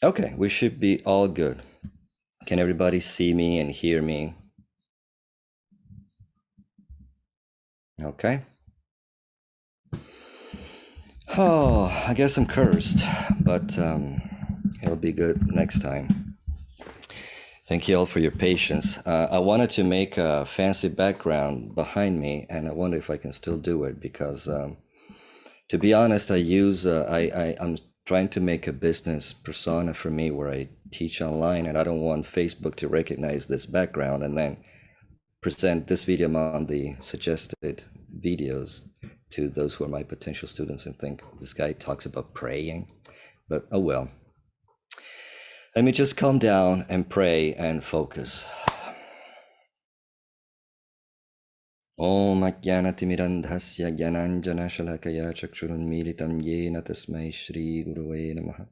Okay, we should be all good. Can everybody see me and hear me? Okay. Oh, I guess I'm cursed, but it'll be good next time. Thank you all for your patience. I wanted to make a fancy background behind me, and I wonder if I can still do it because, to be honest, I'm trying to make a business persona for me where I teach online, and I don't want Facebook to recognize this background and then present this video among the suggested videos to those who are my potential students and think this guy talks about praying. But oh well. Let me just calm down and pray and focus. Om Ajnanatimidandhasya Jnananjana Shalakaya Chakshurunmilitam Yena Tasmai Shri Guruve Namaha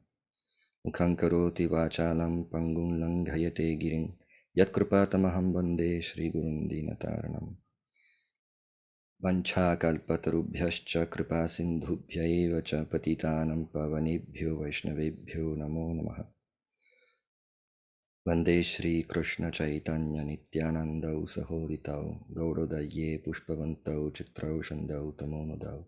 Mukham Karoti Vachalam Pangum Langhayate Giring Yatkrupatamaham Bande Shri Gurun Dinataranam Vanchakalpatarubhyascha kripa sindhubhya cha patitanam pavanebhyo vaishnavebhyo namo namaha. Vande Shri Krishna Chaitanya Nityanandau Sahoditau Gaurodaya Pushpavantau Chitrau Shandau Tamonodau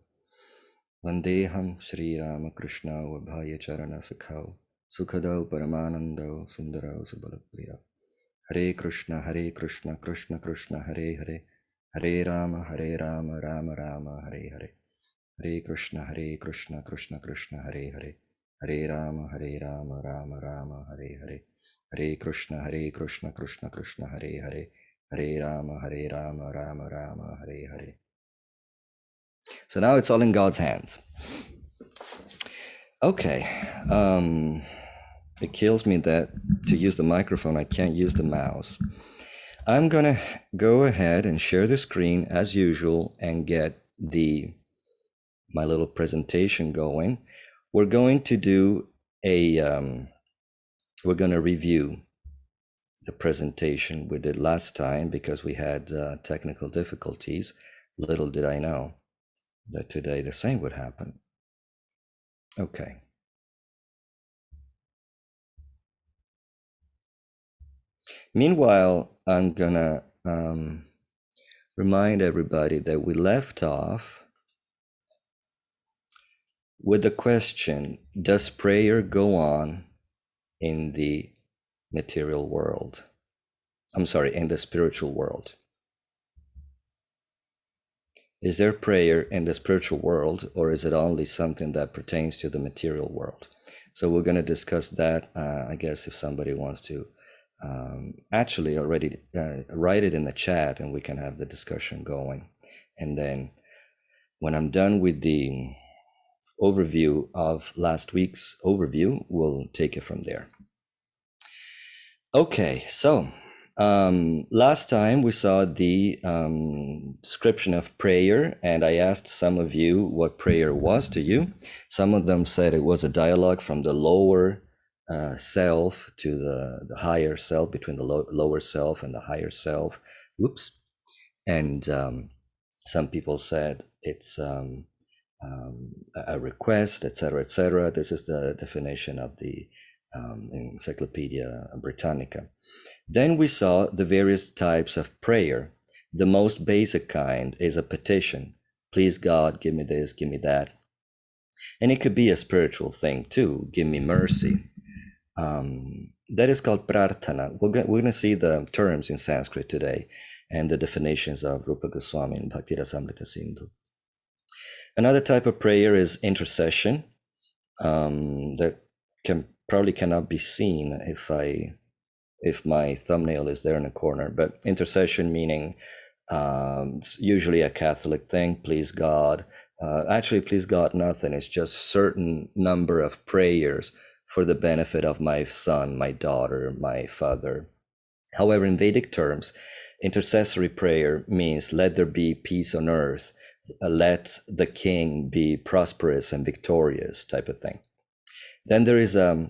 Vandeham Shri Ramakrishna Vabhaya Charana Sakhau Sukhadau Paramanandau Sundarau Subalapriya. Hare Krishna Krishna Krishna Hare Hare Hare Rama Rama Rama Hare Hare Hare Krishna Krishna Krishna Hare Hare Hare Rama Rama Rama Hare Hare Hare Krishna Krishna Krishna Hare Hare Hare Rama Rama Rama Hare Hare. So now it's all in God's hands. Okay. It kills me that to use the microphone I can't use the mouse. I'm gonna go ahead and share the screen as usual and get my little presentation going. We're going to do we're gonna review the presentation we did last time because we had technical difficulties. Little did I know that today the same would happen. Okay. Meanwhile, I'm gonna remind everybody that we left off with the question, does prayer go on in the material world? I'm sorry, in the spiritual world. Is there prayer in the spiritual world, or is it only something that pertains to the material world? So we're going to discuss that. I guess if somebody wants to actually already write it in the chat and we can have the discussion going. And then when I'm done with the overview of last week's overview, we'll take it from there. Okay, so last time we saw the description of prayer, and I asked some of you what prayer was to you. Some of them said it was a dialogue from the lower self to the higher self, between the lower self and the higher self. Whoops. And some people said it's a request, etc., etc. This is the definition of the Encyclopedia Britannica. Then we saw the various types of prayer. The most basic kind is a petition. Please God, give me this, give me that. And it could be a spiritual thing too. Give me mercy. That is called prarthana. We're going to see the terms in Sanskrit today and the definitions of Rupa Goswami and Bhakti Rasamrita Sindhu. Another type of prayer is intercession. That probably cannot be seen if my thumbnail is there in the corner, but intercession meaning it's usually a Catholic thing. Please God. Actually, please God, nothing. It's just certain number of prayers for the benefit of my son, my daughter, my father. However, in Vedic terms, intercessory prayer means let there be peace on earth, let the king be prosperous and victorious, type of thing. Then there is a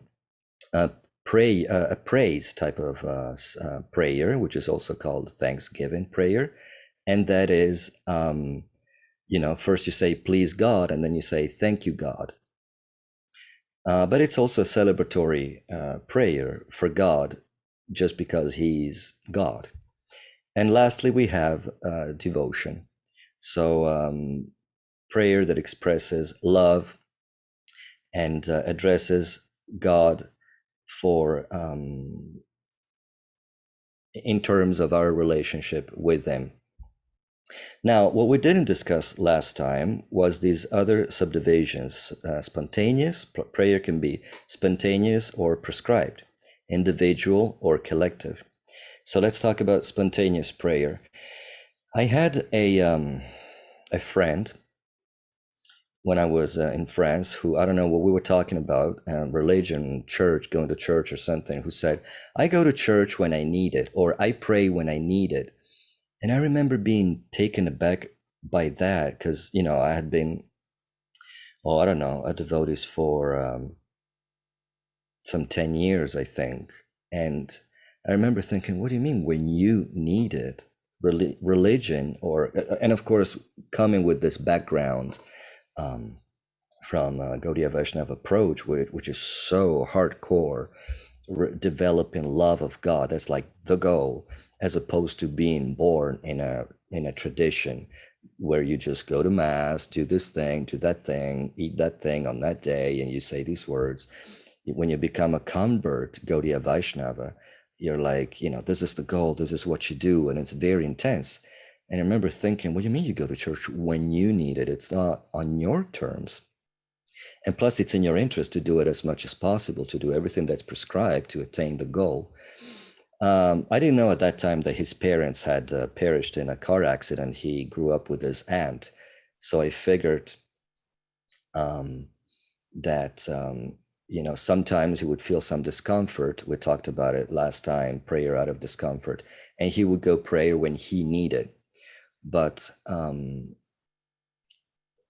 praise type of prayer, which is also called thanksgiving prayer, and that is, first you say please God, and then you say thank you God. But it's also a celebratory prayer for God, just because He's God. And lastly, we have devotion. So, prayer that expresses love and addresses God for in terms of our relationship with Him. Now, what we didn't discuss last time was these other subdivisions. Spontaneous prayer can be spontaneous or prescribed, individual or collective. So let's talk about spontaneous prayer. I had a friend when I was in France who, I don't know what we were talking about, religion, church, going to church or something, who said, I go to church when I need it, or I pray when I need it. And I remember being taken aback by that because, I had been, I don't know, a devotee for some 10 years, I think. And I remember thinking, what do you mean when you need it? Religion, and of course, coming with this background um, from Gaudiya Vaishnava approach, which is so hardcore, developing love of God. That's like the goal, as opposed to being born in a tradition where you just go to mass, do this thing, do that thing, eat that thing on that day, and you say these words. When you become a convert, Gaudiya Vaishnava, you're like, this is the goal, this is what you do, and it's very intense. And I remember thinking, what do you mean you go to church when you need it? It's not on your terms. And plus, it's in your interest to do it as much as possible, to do everything that's prescribed to attain the goal. I didn't know at that time that his parents had perished in a car accident. He grew up with his aunt. So I figured that, sometimes he would feel some discomfort. We talked about it last time, prayer out of discomfort. And he would go pray when he needed. But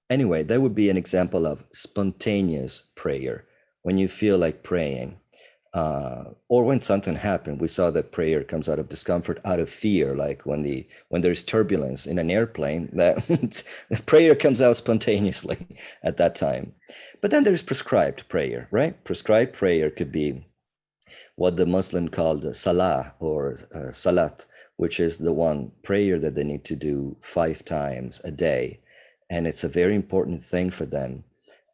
anyway, that would be an example of spontaneous prayer, when you feel like praying, or when something happened. We saw that prayer comes out of discomfort, out of fear, like when there's turbulence in an airplane, that prayer comes out spontaneously at that time. But then there's prescribed prayer, right? Prescribed prayer could be what the Muslim called salah, or salat, which is the one prayer that they need to do 5 times a day. And it's a very important thing for them.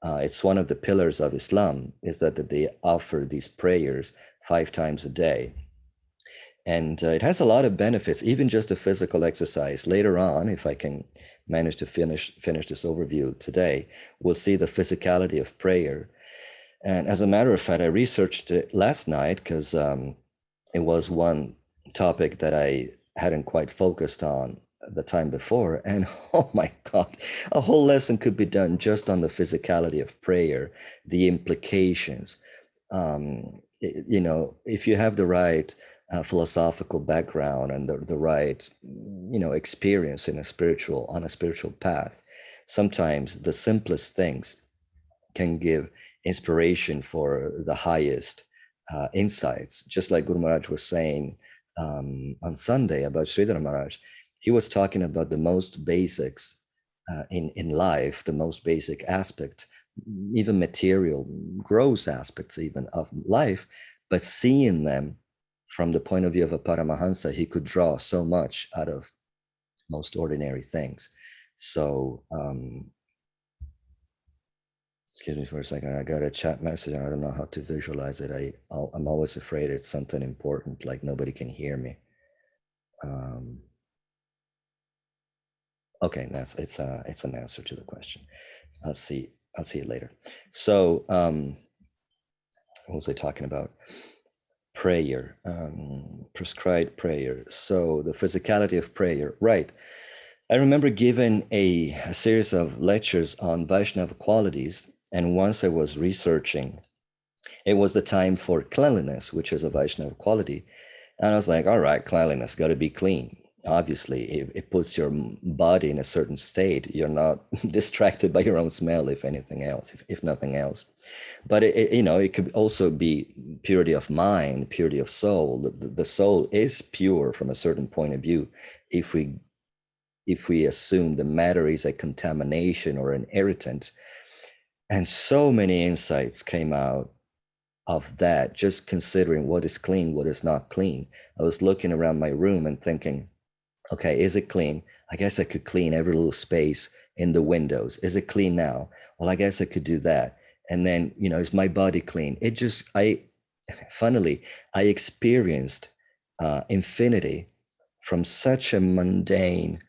It's one of the pillars of Islam, is that they offer these prayers 5 times a day. And it has a lot of benefits, even just a physical exercise. Later on, if I can manage to finish this overview today, we'll see the physicality of prayer. And as a matter of fact, I researched it last night because it was one topic that I hadn't quite focused on the time before. And oh my God, a whole lesson could be done just on the physicality of prayer, the implications. If you have the right philosophical background and the right, experience on a spiritual path, sometimes the simplest things can give inspiration for the highest insights. Just like Guru Maharaj was saying on Sunday about Sridhar Maharaj, he was talking about the most basics in life, the most basic aspect, even material, gross aspects even of life, but seeing them from the point of view of a Paramahansa, he could draw so much out of most ordinary things. So excuse me for a second. I got a chat message and I don't know how to visualize it. I'm always afraid it's something important, like nobody can hear me. Okay, it's an answer to the question. I'll see it later. So what was I talking about? Prayer, prescribed prayer. So the physicality of prayer, right? I remember giving a series of lectures on Vaishnava qualities, and once I was researching, it was the time for cleanliness, which is a Vaishnava quality. And I was like, all right, cleanliness, got to be clean. Obviously, it puts your body in a certain state. You're not distracted by your own smell, if anything else, if nothing else. But it could also be purity of mind, purity of soul. The soul is pure from a certain point of view. If we assume the matter is a contamination or an irritant, And so many insights came out of that, just considering what is clean, what is not clean. I was looking around my room and thinking, okay, is it clean? I guess I could clean every little space in the windows. Is it clean now? Well, I guess I could do that. And then, is my body clean? Funnily, I experienced infinity from such a mundane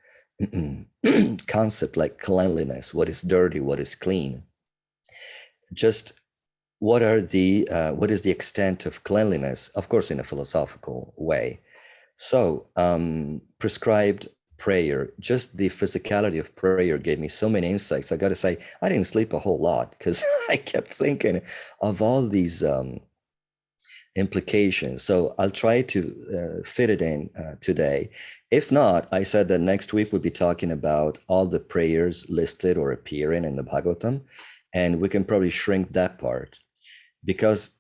concept like cleanliness. What is dirty? What is clean? Just what is the extent of cleanliness? Of course, in a philosophical way. So, prescribed prayer, just the physicality of prayer gave me so many insights. I got to say, I didn't sleep a whole lot because I kept thinking of all these implications. So I'll try to fit it in today. If not, I said that next week we'll be talking about all the prayers listed or appearing in the Bhagavatam, and we can probably shrink that part because,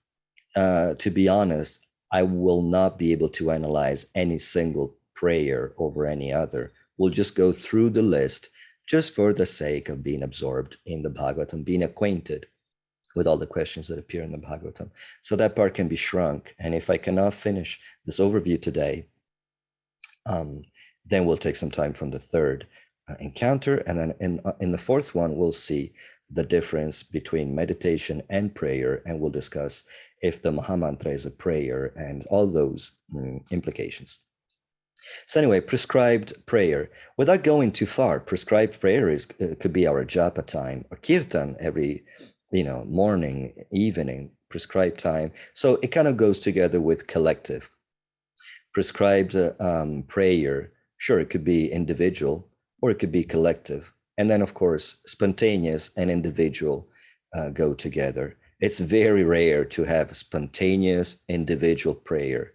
to be honest, I will not be able to analyze any single prayer over any other. We'll just go through the list just for the sake of being absorbed in the Bhagavatam, being acquainted with all the questions that appear in the Bhagavatam. So that part can be shrunk. And if I cannot finish this overview today, then we'll take some time from the third encounter. And then in the fourth one, we'll see the difference between meditation and prayer. And we'll discuss if the Mahamantra is a prayer and all those implications. So anyway, prescribed prayer. Without going too far, prescribed prayer could be our japa time or kirtan every morning, evening, prescribed time. So it kind of goes together with collective. Prescribed prayer, sure, it could be individual or it could be collective. And then, of course, spontaneous and individual go together. It's very rare to have spontaneous individual prayer.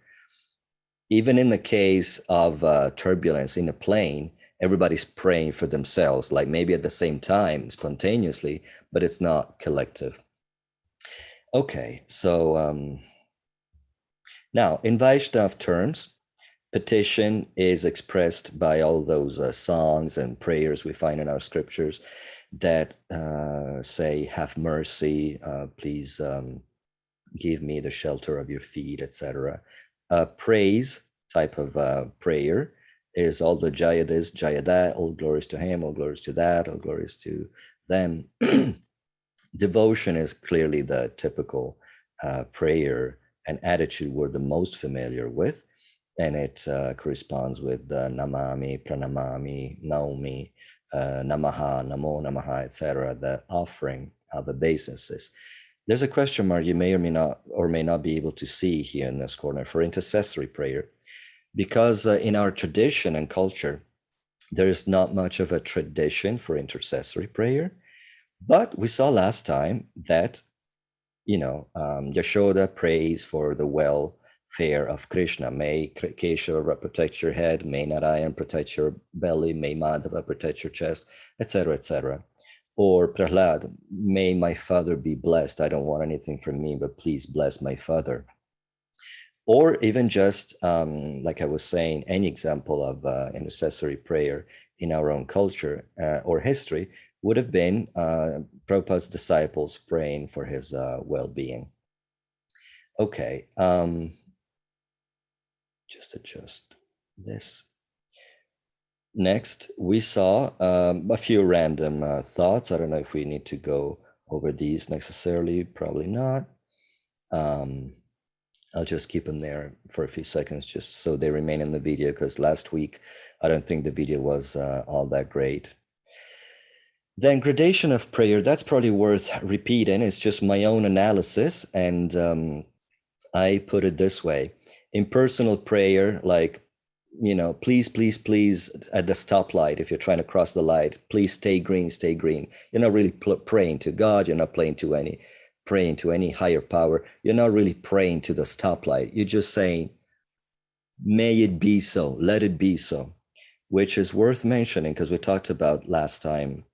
Even in the case of turbulence in a plane, everybody's praying for themselves, like maybe at the same time, spontaneously, but it's not collective. Okay, so now in Vaishnav terms, petition is expressed by all those songs and prayers we find in our scriptures that say, have mercy, please give me the shelter of your feet, etc. Praise type of prayer is all the Jaya this, Jaya that, all glories to him, all glories to that, all glories to them. Devotion is clearly the typical prayer and attitude we're the most familiar with, and it corresponds with Namami, Pranamami, Naomi, Namaha, Namo Namaha, etc., the offering of obeisances. There's a question mark you may or may not be able to see here in this corner for intercessory prayer, because in our tradition and culture, there is not much of a tradition for intercessory prayer. But we saw last time that, Yashoda prays for the welfare of Krishna. May Keshava protect your head, may Narayan protect your belly, may Madhava protect your chest, etc., etc. Or Prahlad, may my father be blessed. I don't want anything from me, but please bless my father. Or even just, like I was saying, any example of intercessory prayer in our own culture or history would have been Prabhupada's disciples praying for his well-being. Okay, just adjust this. Next, we saw a few random thoughts. I don't know if we need to go over these necessarily, probably not. I'll just keep them there for a few seconds just so they remain in the video, because last week I don't think the video was all that great. Then gradation of prayer, that's probably worth repeating. It's just my own analysis, and I put it this way. Impersonal prayer, like, please, please, please, at the stoplight, if you're trying to cross the light, please stay green, stay green. You're not really praying to God. You're not praying to any higher power. You're not really praying to the stoplight. You're just saying, may it be so, let it be so, which is worth mentioning because we talked about last time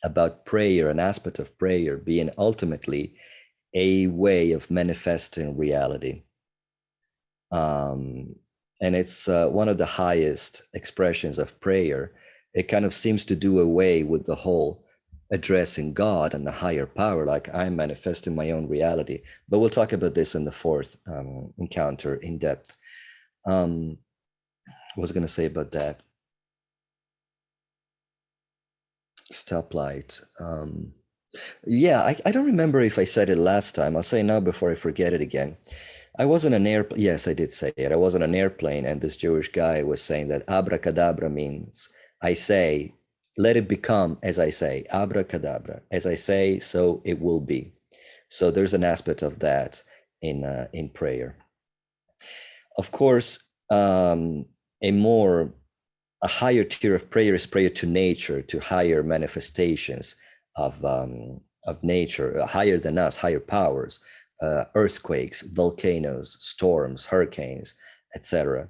about prayer, an aspect of prayer being ultimately a way of manifesting reality. And it's one of the highest expressions of prayer. It kind of seems to do away with the whole addressing God and the higher power, like I'm manifesting my own reality. But we'll talk about this in the fourth encounter in depth. What was I going to say about that? Stoplight. Yeah, I don't remember if I said it last time. I'll say now before I forget it again. I was on an airplane. Yes, I did say it. I was on an airplane, and this Jewish guy was saying that abracadabra means I say, let it become as I say. Abracadabra, as I say, so it will be. So there's an aspect of that in prayer. Of course, a higher tier of prayer is prayer to nature, to higher manifestations of nature, higher than us, higher powers, earthquakes, volcanoes, storms, hurricanes, etc.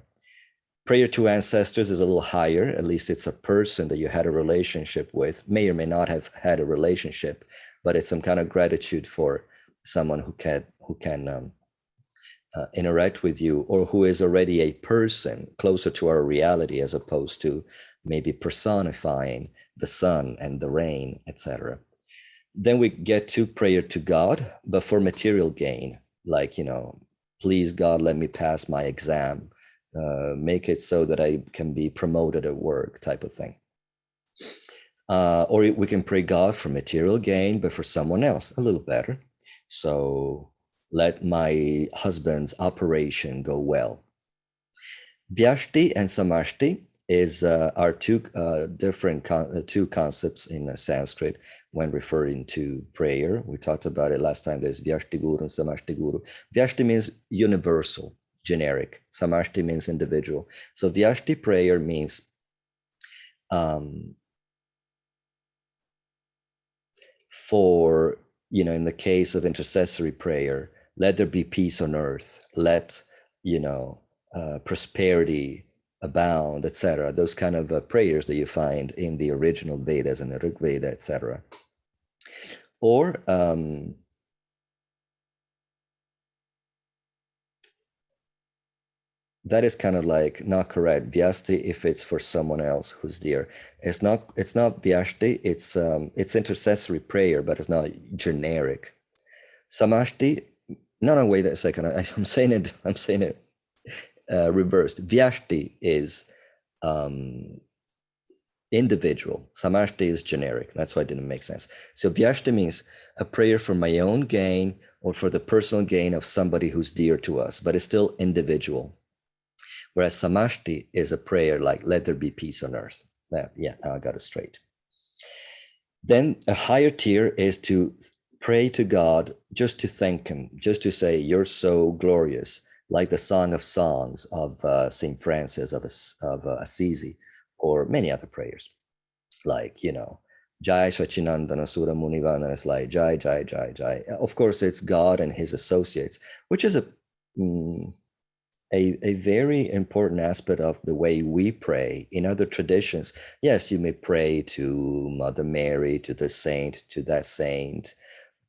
Prayer to ancestors is a little higher. At least it's a person that you had a relationship with, may or may not have had a relationship, but it's some kind of gratitude for someone who can interact with you, or who is already a person closer to our reality, as opposed to maybe personifying the sun and the rain, etc. Then we get to prayer to God, but for material gain, like, please God, let me pass my exam, make it so that I can be promoted at work, type of thing. Or we can pray God for material gain, but for someone else, a little better. So let my husband's operation go well. Vyashti and Samashti are two different two concepts in Sanskrit when referring to prayer. We talked about it last time. There's Vyashti Guru and Samashti Guru. Vyashti means universal, generic. Samashti means individual. So Vyashti prayer means for, in the case of intercessory prayer, let there be peace on earth, let prosperity abound, etc. Those kind of prayers that you find in the original Vedas and the Rig Veda, etc. Or that is kind of like not correct. Vyashti, if it's for someone else who's dear, it's not Vyashti. It's intercessory prayer, but it's not generic. Samashti. No, wait a second. I'm saying it reversed. Vyashti is individual. Samashti is generic. That's why it didn't make sense. So Vyashti means a prayer for my own gain or for the personal gain of somebody who's dear to us, but it's still individual. Whereas Samashti is a prayer like, let there be peace on earth. Now I got it straight. Then a higher tier is to pray to God, just to thank him, just to say, you're so glorious, like the Song of Songs of St. Francis of Assisi, or many other prayers, like, Jai Sachinandana Sura Munivana, is like Jai, Jai, Jai, Jai. Of course, it's God and his associates, which is a very important aspect of the way we pray. In other traditions, yes, you may pray to Mother Mary, to the saint, to that saint,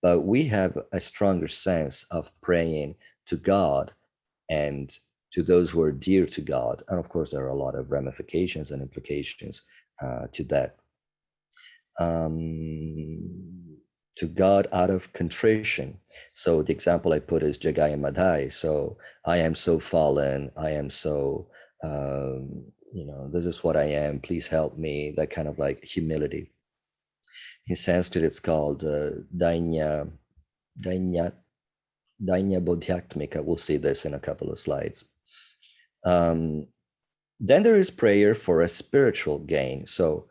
but we have a stronger sense of praying to God and to those who are dear to God. And of course, there are a lot of ramifications and implications to that. To God out of contrition. So the example I put is Jagaya Madhai. So I am so fallen. I am so, this is what I am. Please help me. That kind of like humility. In Sanskrit, it's called Dainya Bodhyatmika. We'll see this in a couple of slides. Then there is prayer for a spiritual gain. So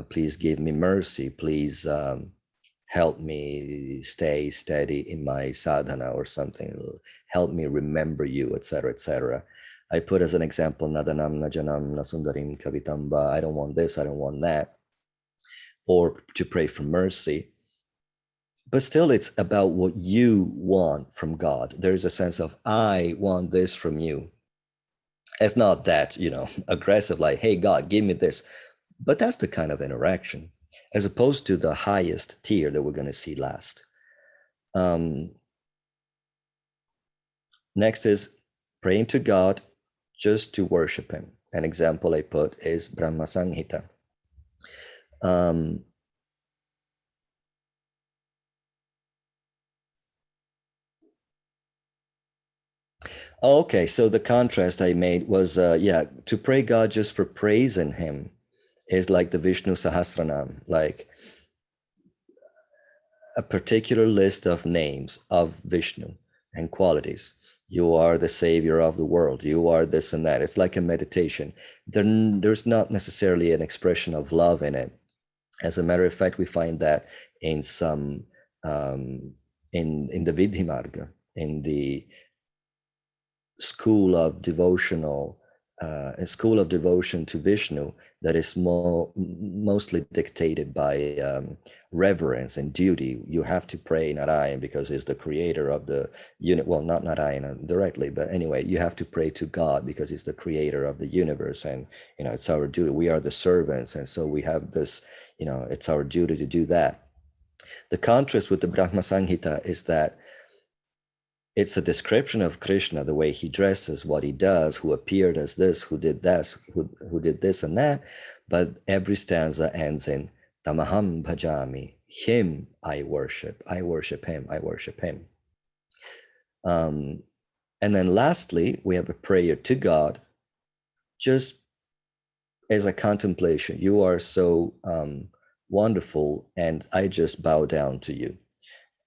please give me mercy. Please help me stay steady in my sadhana or something. Help me remember you, etc., etc. I put as an example, Nadanam Najanam Nasundarim Kavitamba. I don't want this, I don't want that. Or to pray for mercy. But still, it's about what you want from God. There's a sense of, I want this from you. It's not that, aggressive, like, hey, God, give me this. But that's the kind of interaction, as opposed to the highest tier that we're going to see last. Next is praying to God just to worship him. An example I put is Brahma Sanghita. Oh, okay, so the contrast I made was, yeah, to pray God just for praising him is like the Vishnu Sahasranam, like a particular list of names of Vishnu and qualities. You are the savior of the world. You are this and that. It's like a meditation. There's not necessarily an expression of love in it. As a matter of fact, we find that in some in the Vidhi Marga, in the school of devotional a school of devotion to Vishnu that is mostly dictated by reverence and duty. You have to pray Narayan because he's the creator of the unit. Well, not Narayana directly, but anyway, you have to pray to God because he's the creator of the universe, and it's our duty. We are the servants, and so we have this. It's our duty to do that. The contrast with the Brahma Samhita is that it's a description of Krishna, the way he dresses, what he does, who appeared as this, who did this, who did this and that. But every stanza ends in Tamaham bhajami, him I worship him, I worship him. And then lastly, we have a prayer to God, just as a contemplation. You are so wonderful, and I just bow down to you.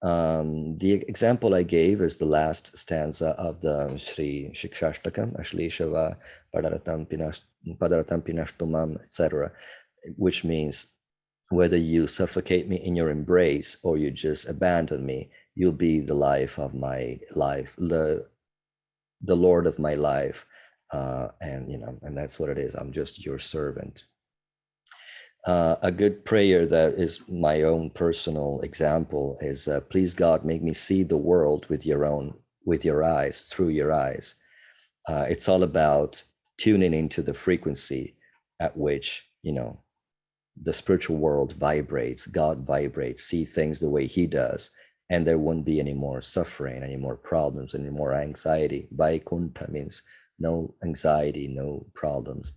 The example I gave is the last stanza of the Sri Shikshashtakam, Ashlishava Padaratam Pinashtumam, etc., which means whether you suffocate me in your embrace or you just abandon me, you'll be the life of my life, the Lord of my life, and that's what it is. I'm just your servant. A good prayer that is my own personal example is, please God, make me see the world with your eyes, through your eyes. It's all about tuning into the frequency at which, the spiritual world vibrates, God vibrates, see things the way he does, and there won't be any more suffering, any more problems, any more anxiety. Vaikuntha means no anxiety, no problems.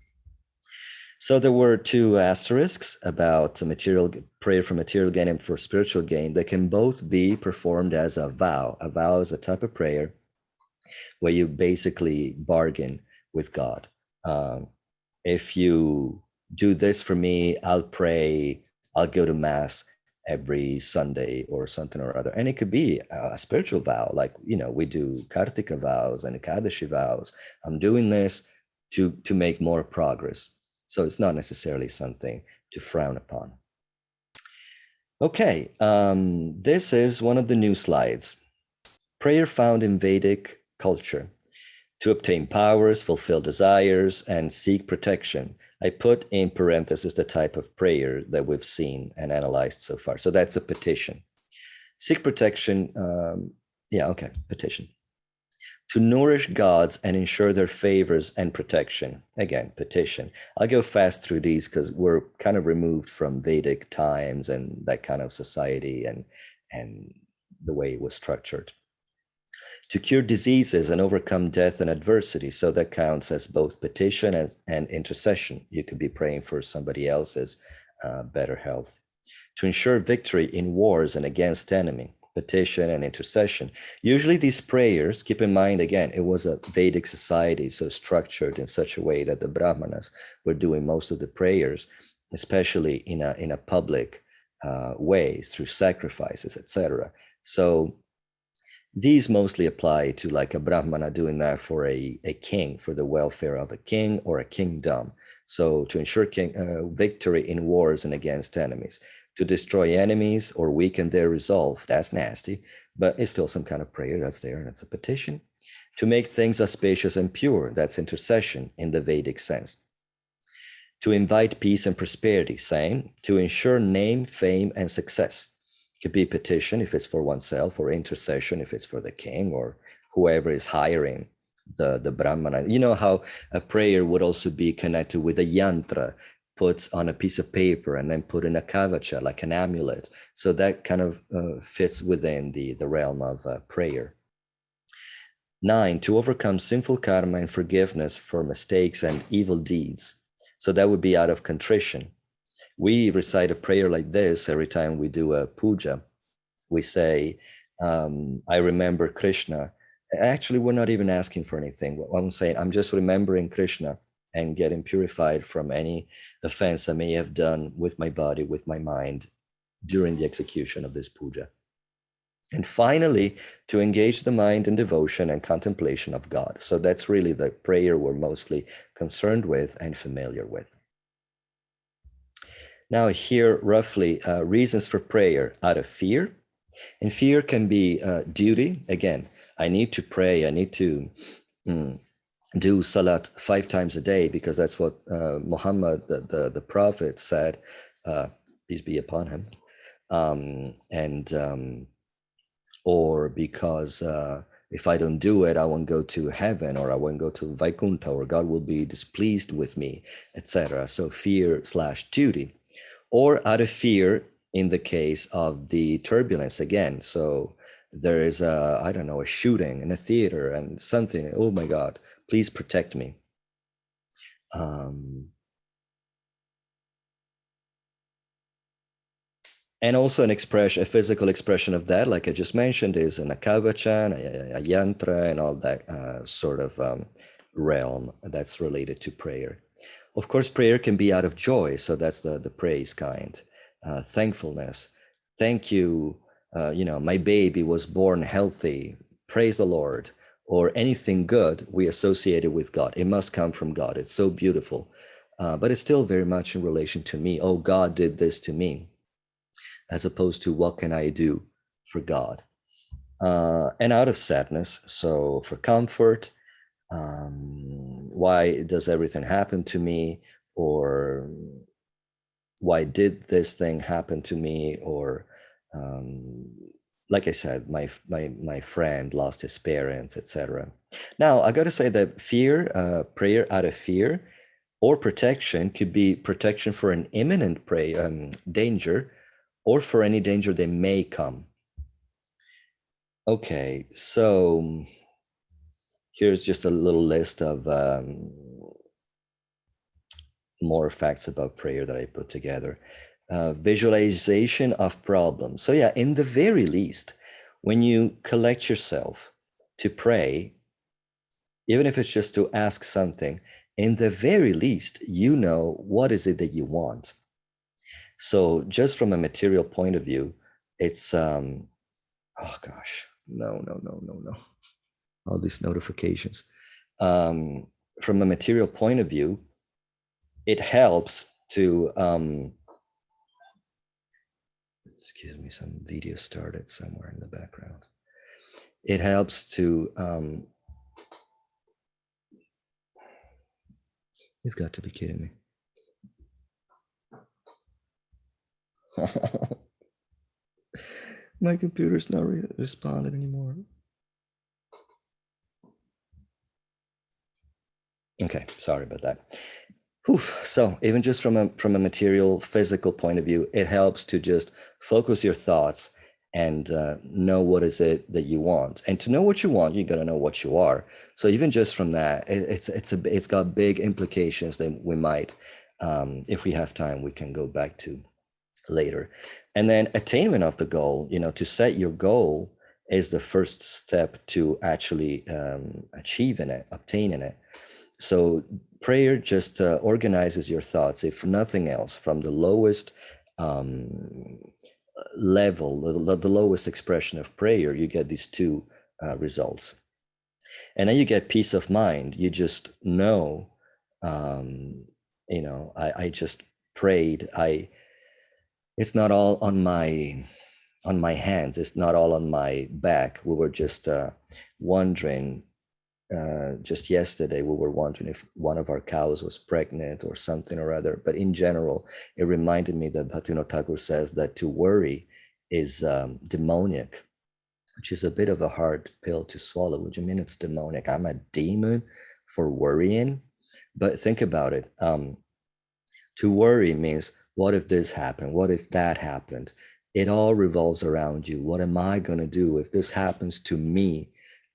So there were two asterisks about material prayer for material gain and for spiritual gain. They can both be performed as a vow. A vow is a type of prayer where you basically bargain with God. If you do this for me, I'll pray, I'll go to mass every Sunday or something or other. And it could be a spiritual vow, like, we do Kartika vows and Ekadashi vows. I'm doing this to make more progress. So it's not necessarily something to frown upon. Okay, this is one of the new slides. Prayer found in Vedic culture to obtain powers, fulfill desires, and seek protection. I put in parentheses the type of prayer that we've seen and analyzed so far. So that's a petition. Seek protection, petition. To nourish gods and ensure their favors and protection. Again, petition. I'll go fast through these because we're kind of removed from Vedic times and that kind of society and the way it was structured. To cure diseases and overcome death and adversity. So that counts as both petition and intercession. You could be praying for somebody else's better health. To ensure victory in wars and against enemy. Petition and intercession. Usually these prayers, keep in mind, again, it was a Vedic society, so structured in such a way that the Brahmanas were doing most of the prayers, especially in a public way through sacrifices, etc. So these mostly apply to like a Brahmana doing that for a king, for the welfare of a king or a kingdom. So to ensure victory in wars and against enemies. To destroy enemies or weaken their resolve, that's nasty, but it's still some kind of prayer that's there, and it's a petition. To make things auspicious and pure, that's intercession in the Vedic sense. To invite peace and prosperity, same. To ensure name, fame, and success. It could be petition if it's for oneself, or intercession if it's for the king or whoever is hiring the Brahmana. You know how a prayer would also be connected with a yantra, put on a piece of paper and then put in a kavacha, like an amulet. So that kind of fits within the realm of prayer. 9, to overcome sinful karma and forgiveness for mistakes and evil deeds. So that would be out of contrition. We recite a prayer like this every time we do a puja. We say, I remember Krishna Actually, we're not even asking for anything. What I'm saying, I'm just remembering Krishna and getting purified from any offense I may have done with my body, with my mind during the execution of this puja. And finally, to engage the mind in devotion and contemplation of God. So that's really the prayer we're mostly concerned with and familiar with. Now, here, roughly, reasons for prayer out of fear. And fear can be duty. Again, I need to pray. I need to do salat 5 times a day because that's what Muhammad, the prophet, said, peace be upon him. Or because if I don't do it, I won't go to heaven, or I won't go to Vaikuntha, or God will be displeased with me, etc. So fear/duty, or out of fear in the case of the turbulence again. So there is I don't know, a shooting in a theater and something. Oh my God, please protect me. And also an expression, a physical expression of that, like I just mentioned, is an akavachan, a yantra, and all that sort of realm that's related to prayer. Of course, prayer can be out of joy, so that's the praise kind. Thankfulness. Thank you, my baby was born healthy. Praise the Lord. Or anything good we associate it with God. It must come from God. It's so beautiful. But it's still very much in relation to me. Oh, God did this to me, as opposed to what can I do for God. And out of sadness, so for comfort, why does everything happen to me, or why did this thing happen to me, or like I said, my friend lost his parents, etc. Now I got to say that fear, prayer out of fear or protection, could be protection for an imminent danger, or for any danger that may come. Okay, so here's just a little list of more facts about prayer that I put together. Visualization of problems. So yeah, in the very least, when you collect yourself to pray, even if it's just to ask something, in the very least, you know what is it that you want. So just from a material point of view, it's oh gosh, no, all these notifications. From a material point of view, it helps to excuse me, some video started somewhere in the background. It helps to you've got to be kidding me. My computer's not responding anymore. Okay, sorry about that. Oof. So even just from a material, physical point of view, it helps to just focus your thoughts and know what is it that you want. And to know what you want, you got to know what you are. So even just from that, it's got big implications that we might, if we have time, we can go back to later. And then attainment of the goal, to set your goal is the first step to actually achieving it, obtaining it. So prayer just organizes your thoughts, if nothing else, from the lowest level, the lowest expression of prayer, you get these two results. And then you get peace of mind. You just know, I just prayed. It's not all on my hands. It's not all on my back. We were just wondering. Just yesterday, we were wondering if one of our cows was pregnant or something or other. But in general, it reminded me that Bhaktivinoda Thakur says that to worry is demoniac, which is a bit of a hard pill to swallow. What do you mean it's demonic? I'm a demon for worrying? But think about it. To worry means, what if this happened? What if that happened? It all revolves around you. What am I going to do if this happens to me?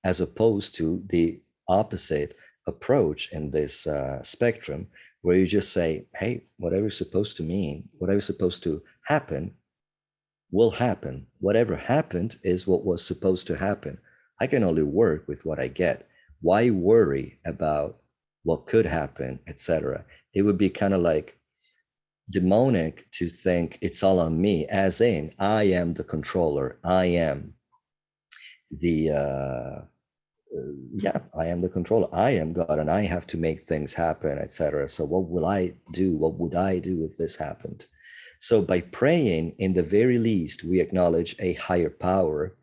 As opposed to the opposite approach in this spectrum, where you just say, hey, whatever's supposed to mean, whatever's supposed to happen will happen. Whatever happened is what was supposed to happen. I can only work with what I get. Why worry about what could happen, etc.? It would be kind of like demonic to think it's all on me, as in I am the controller. I am the yeah, I am the controller. I am God, and I have to make things happen, etc. So what will I do? What would I do if this happened? So by praying, in the very least, we acknowledge a higher power,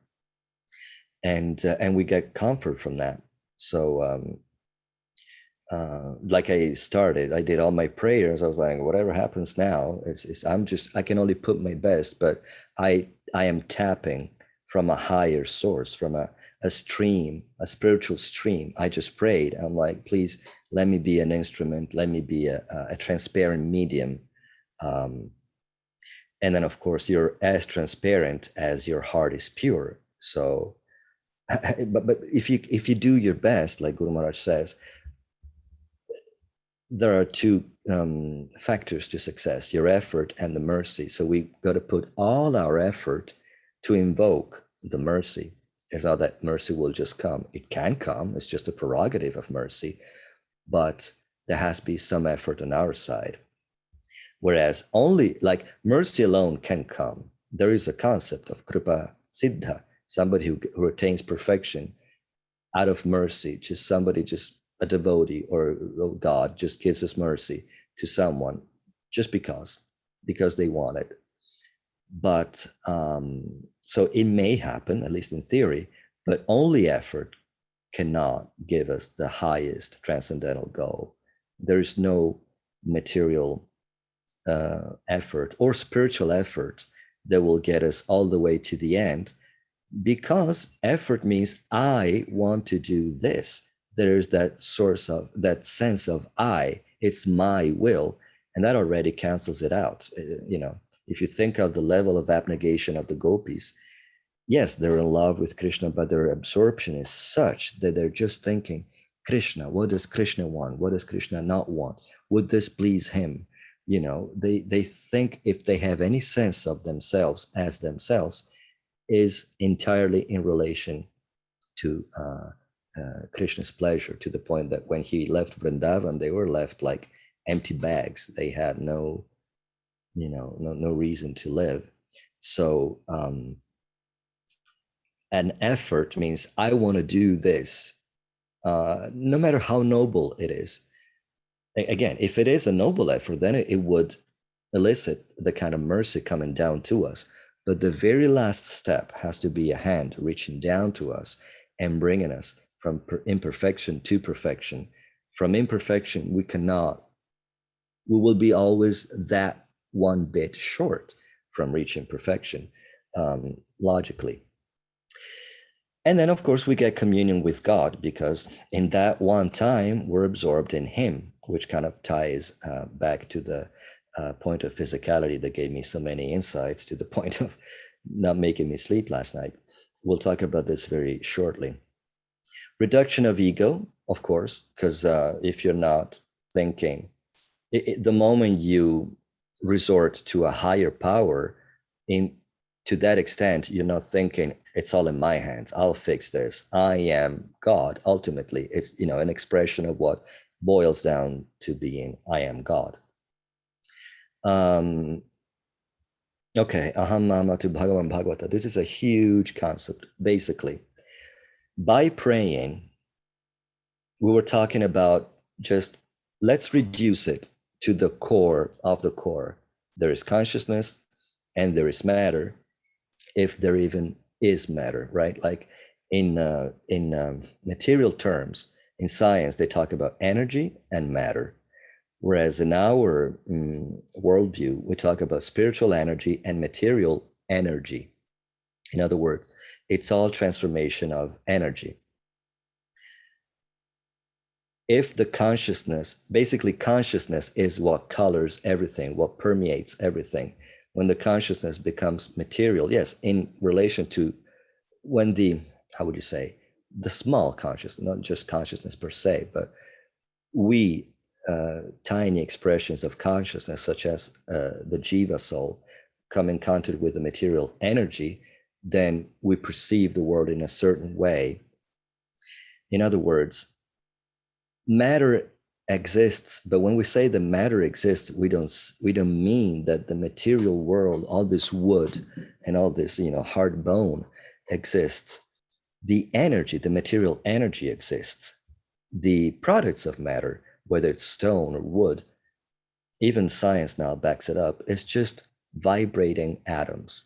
and we get comfort from that. So like I did all my prayers. I was like, whatever happens now, I can only put my best, but I am tapping from a higher source, from a stream, a spiritual stream. I just prayed. I'm like, please let me be an instrument. Let me be a transparent medium. And then of course you're as transparent as your heart is pure. So, but if you do your best, like Guru Maharaj says, there are two factors to success: your effort and the mercy. So we got to put all our effort to invoke the mercy. It's not that mercy will just come. It can come. It's just a prerogative of mercy, but there has to be some effort on our side. Whereas only like mercy alone can come. There is a concept of kripa siddha, somebody who attains perfection out of mercy, just somebody, just a devotee or God just gives us mercy to someone just because they want it. But so it may happen, at least in theory, but only effort cannot give us the highest transcendental goal. There is no material effort or spiritual effort that will get us all the way to the end, because effort means I want to do this. There's that source of that sense of I, it's my will, and that already cancels it out. If you think of the level of abnegation of the gopis, yes, they're in love with Krishna, but their absorption is such that they're just thinking, Krishna, what does Krishna want? What does Krishna not want? Would this please him? They think if they have any sense of themselves as themselves, is entirely in relation to Krishna's pleasure, to the point that when he left Vrindavan, they were left like empty bags. They had no reason to live. So an effort means I want to do this, no matter how noble it is. Again, if it is a noble effort, then it would elicit the kind of mercy coming down to us. But the very last step has to be a hand reaching down to us and bringing us from imperfection to perfection. From imperfection, we will be always that one bit short from reaching perfection, logically. And then, of course, we get communion with God, because in that one time, we're absorbed in Him, which kind of ties back to the point of physicality that gave me so many insights, to the point of not making me sleep last night. We'll talk about this very shortly. Reduction of ego, of course, because if you're not thinking, the moment you resort to a higher power, to that extent, you're not thinking, it's all in my hands, I'll fix this, I am God. Ultimately, it's an expression of what boils down to being I am God. Okay, aham mamatu bhagavan bhagavata. This is a huge concept. Basically, by praying, we were talking about, just let's reduce it to the core of the core. There is consciousness and there is matter, if there even is matter, right? Like in material terms, in science, they talk about energy and matter. Whereas in our worldview, we talk about spiritual energy and material energy. In other words, it's all transformation of energy. If the consciousness is what colors everything, what permeates everything. When the consciousness becomes material, yes, in relation to when the, how would you say, the small consciousness, not just consciousness per se, but we, tiny expressions of consciousness, such as the jiva soul, come in contact with the material energy, then we perceive the world in a certain way, In other words, matter exists, but when we say the matter exists, we don't mean that the material world, all this wood and all this, hard bone exists. The energy, the material energy exists. The products of matter, whether it's stone or wood, even science now backs it up, is just vibrating atoms.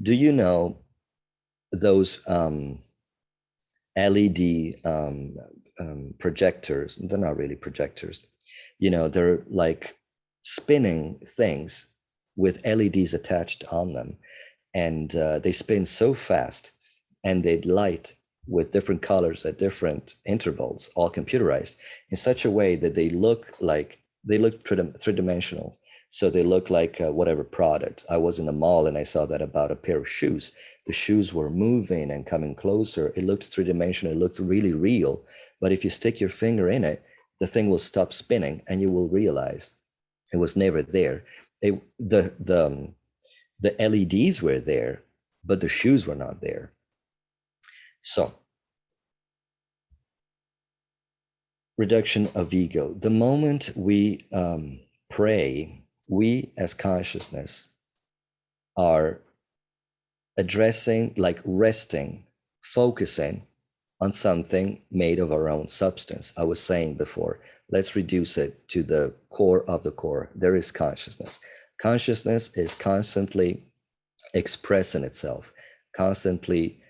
Do you know those LED projectors? They're not really projectors. They're like spinning things with LEDs attached on them, and they spin so fast, and they light with different colors at different intervals, all computerized in such a way that they look three-dimensional. So they look like whatever product. I was in a mall and I saw that about a pair of shoes. The shoes were moving and coming closer. It looked three-dimensional. It looked really real. But if you stick your finger in it, the thing will stop spinning and you will realize it was never there. The LEDs were there, but the shoes were not there. So, reduction of ego. The moment we pray, we as consciousness are addressing, like resting, focusing on something made of our own substance. I was saying before, let's reduce it to the core of the core. There is consciousness. Consciousness is constantly expressing itself, constantly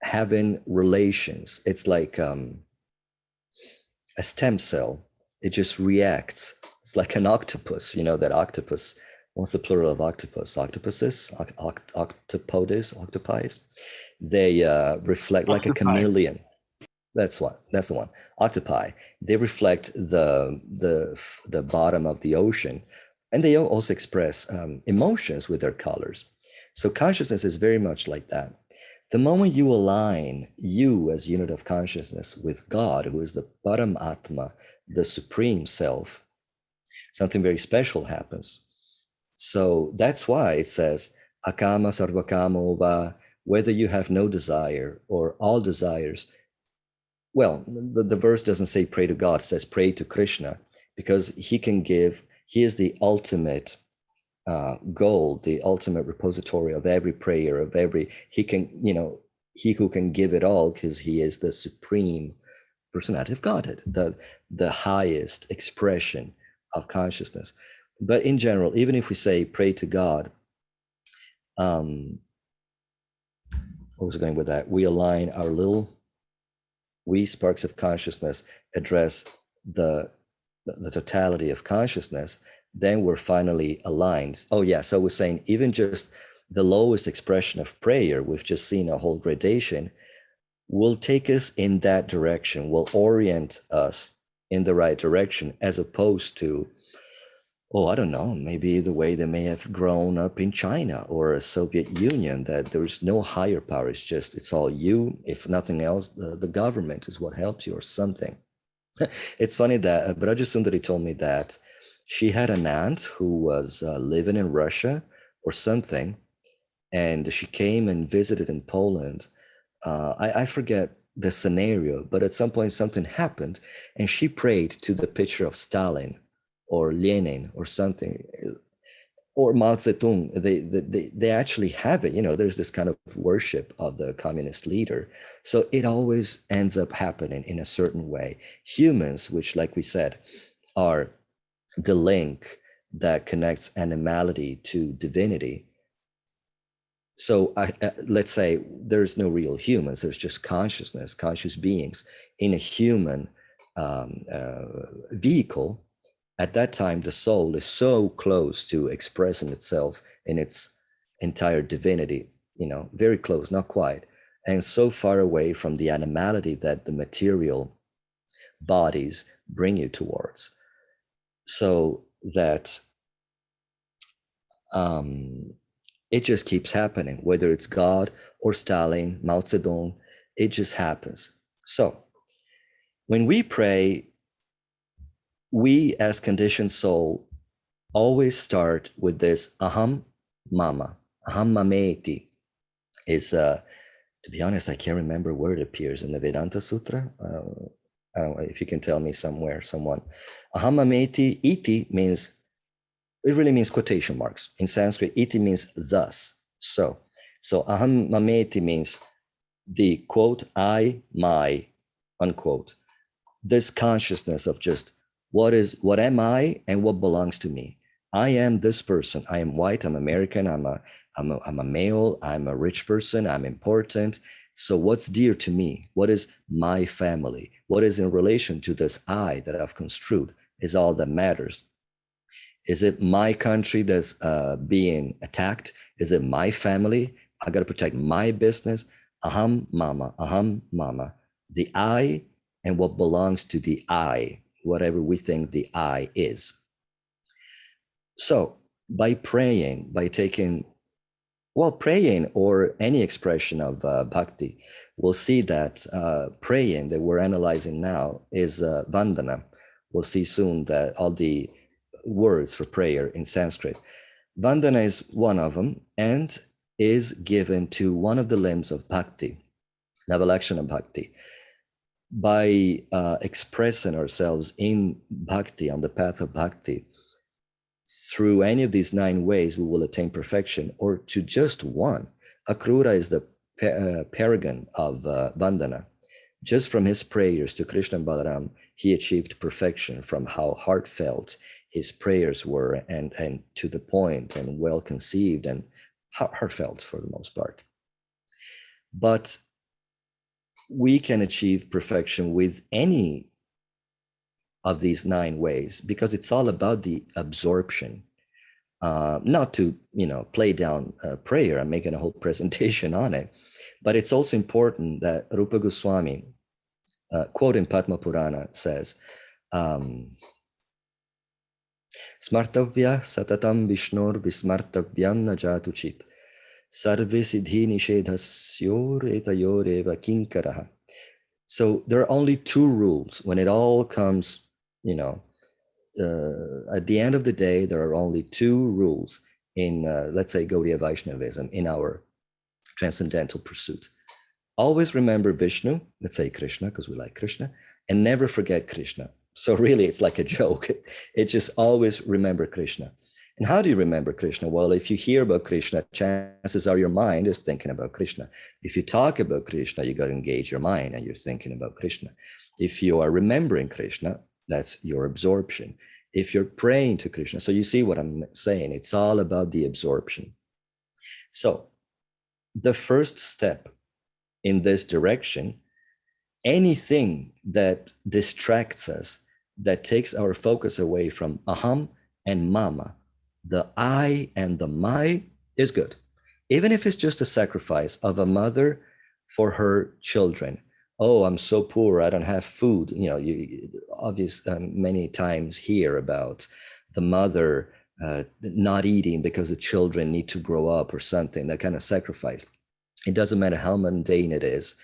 having relations. It's like a stem cell. It just reacts. It's like an octopus. You know that octopus. What's the plural of octopus? Octopuses, octopodes, octopi. They reflect like a chameleon. That's the one. Octopi. They reflect the bottom of the ocean, and they also express emotions with their colors. So consciousness is very much like that. The moment you align you as unit of consciousness with God, who is the Param Atma, the supreme self, something very special happens. So that's why it says, Akama sarvakama va, whether you have no desire or all desires. Well, the verse doesn't say pray to God, it says pray to Krishna, because he can give, he is the ultimate goal, the ultimate repository of every prayer, of every, he can, he who can give it all, because he is the supreme personality of Godhead, the highest expression of consciousness. But in general, even if we say pray to God, what was I going with that? We align our little wee sparks of consciousness, address the totality of consciousness, then we're finally aligned. Oh yeah, so we're saying even just the lowest expression of prayer, we've just seen a whole gradation, will take us in that direction, will orient us in the right direction, as opposed to, oh, I don't know, maybe the way they may have grown up in China or a Soviet Union, that there's no higher power. It's all you. If nothing else, the government is what helps you or something. It's funny that Braja Sundari told me that she had an aunt who was living in Russia or something, and she came and visited in Poland. I forget the scenario, but at some point something happened, and she prayed to the picture of Stalin or Lenin or something, or Mao Zedong. They actually have it. There's this kind of worship of the communist leader. So it always ends up happening in a certain way. Humans, which, like we said, are the link that connects animality to divinity. So let's say there's no real humans, there's just consciousness, conscious beings in a human vehicle. At that time, the soul is so close to expressing itself in its entire divinity, very close, not quite, and so far away from the animality that the material bodies bring you towards. So that it just keeps happening, whether it's God or Stalin, Mao Zedong, it just happens. So when we pray, we as conditioned soul always start with this aham mama, aham mameti, is To be honest, I can't remember where it appears in the Vedanta Sutra. I don't know if you can tell me somewhere, someone. Ahamameti, iti means, it really means quotation marks. In Sanskrit, iti means thus, so. So ahamameti means the quote, I, my, unquote. This consciousness of just what am I and what belongs to me. I am this person. I am white. I'm American. I'm a male. I'm a rich person. I'm important. So what's dear to me? What is my family? What is in relation to this I that I've construed is all that matters. Is it my country that's being attacked? Is it my family? I got to protect my business. Aham mama. The I and what belongs to the I, whatever we think the I is. So by praying, by taking, praying or any expression of bhakti, we'll see that praying that we're analyzing now is vandana. We'll see soon that all the words for prayer in Sanskrit. Vandana is one of them and is given to one of the limbs of bhakti, Navalakshana bhakti. By expressing ourselves in bhakti, on the path of bhakti, through any of these 9 ways, we will attain perfection, or to just one. Akrura is the paragon of Vandana. Just from his prayers to Krishna and Balaram, he achieved perfection from how heartfelt his prayers were and to the point and well conceived and heartfelt for the most part. But we can achieve perfection with any of these 9 ways because it's all about the absorption. Not to play down prayer. I'm making a whole presentation on it, but it's also important that Rupa Goswami, quote in Padma Purana, says, Smartavya satatam Vishnor vismartavyam najatu chit sarve siddhi nishedhasyor etayor eva kinkaraha. So there are only 2 rules when it all comes, at the end of the day, there are only 2 rules in, let's say, Gaudiya Vaishnavism, in our transcendental pursuit. Always remember Vishnu, let's say Krishna, because we like Krishna, and never forget Krishna. So really, it's like a joke. It's just always remember Krishna. And how do you remember Krishna? Well, if you hear about Krishna, chances are your mind is thinking about Krishna. If you talk about Krishna, you got to engage your mind and you're thinking about Krishna. If you are remembering Krishna, that's your absorption. If you're praying to Krishna, so you see what I'm saying, it's all about the absorption. So the first step in this direction, anything that distracts us, that takes our focus away from aham and mama, the I and the my, is good. Even if it's just a sacrifice of a mother for her children. Oh, I'm so poor, I don't have food. You many times hear about the mother not eating because the children need to grow up or something, that kind of sacrifice. It doesn't matter how mundane it is,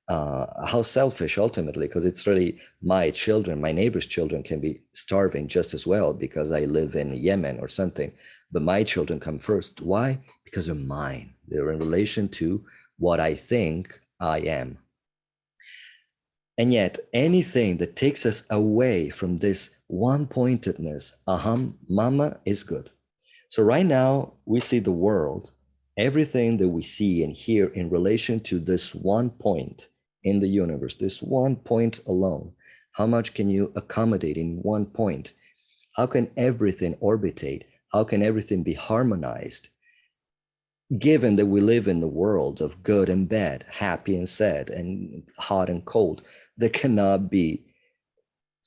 how selfish ultimately, because it's really my children, my neighbor's children can be starving just as well because I live in Yemen or something, but my children come first. Why? Because they're mine. They're in relation to what I think I am. And yet anything that takes us away from this one-pointedness, aham, mama, is good. So right now we see the world, everything that we see and hear in relation to this one point in the universe, this one point alone. How much can you accommodate in one point? How can everything orbitate? How can everything be harmonized? Given that we live in the world of good and bad, happy and sad, and hot and cold, there cannot be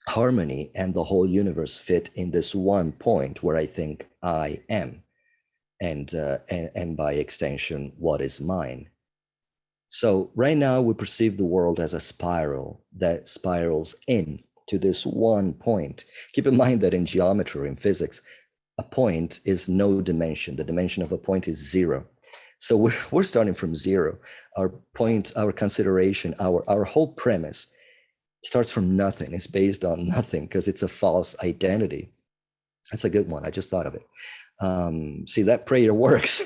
harmony and the whole universe fit in this one point where I think I am. And by extension, what is mine. So right now we perceive the world as a spiral that spirals in to this one point. Keep in mind that in geometry or in physics, a point is no dimension. The dimension of a point is 0. So we're starting from 0. Our point, our consideration, our whole premise starts from nothing. It's based on nothing because it's a false identity. That's a good one. I just thought of it. See, that prayer works.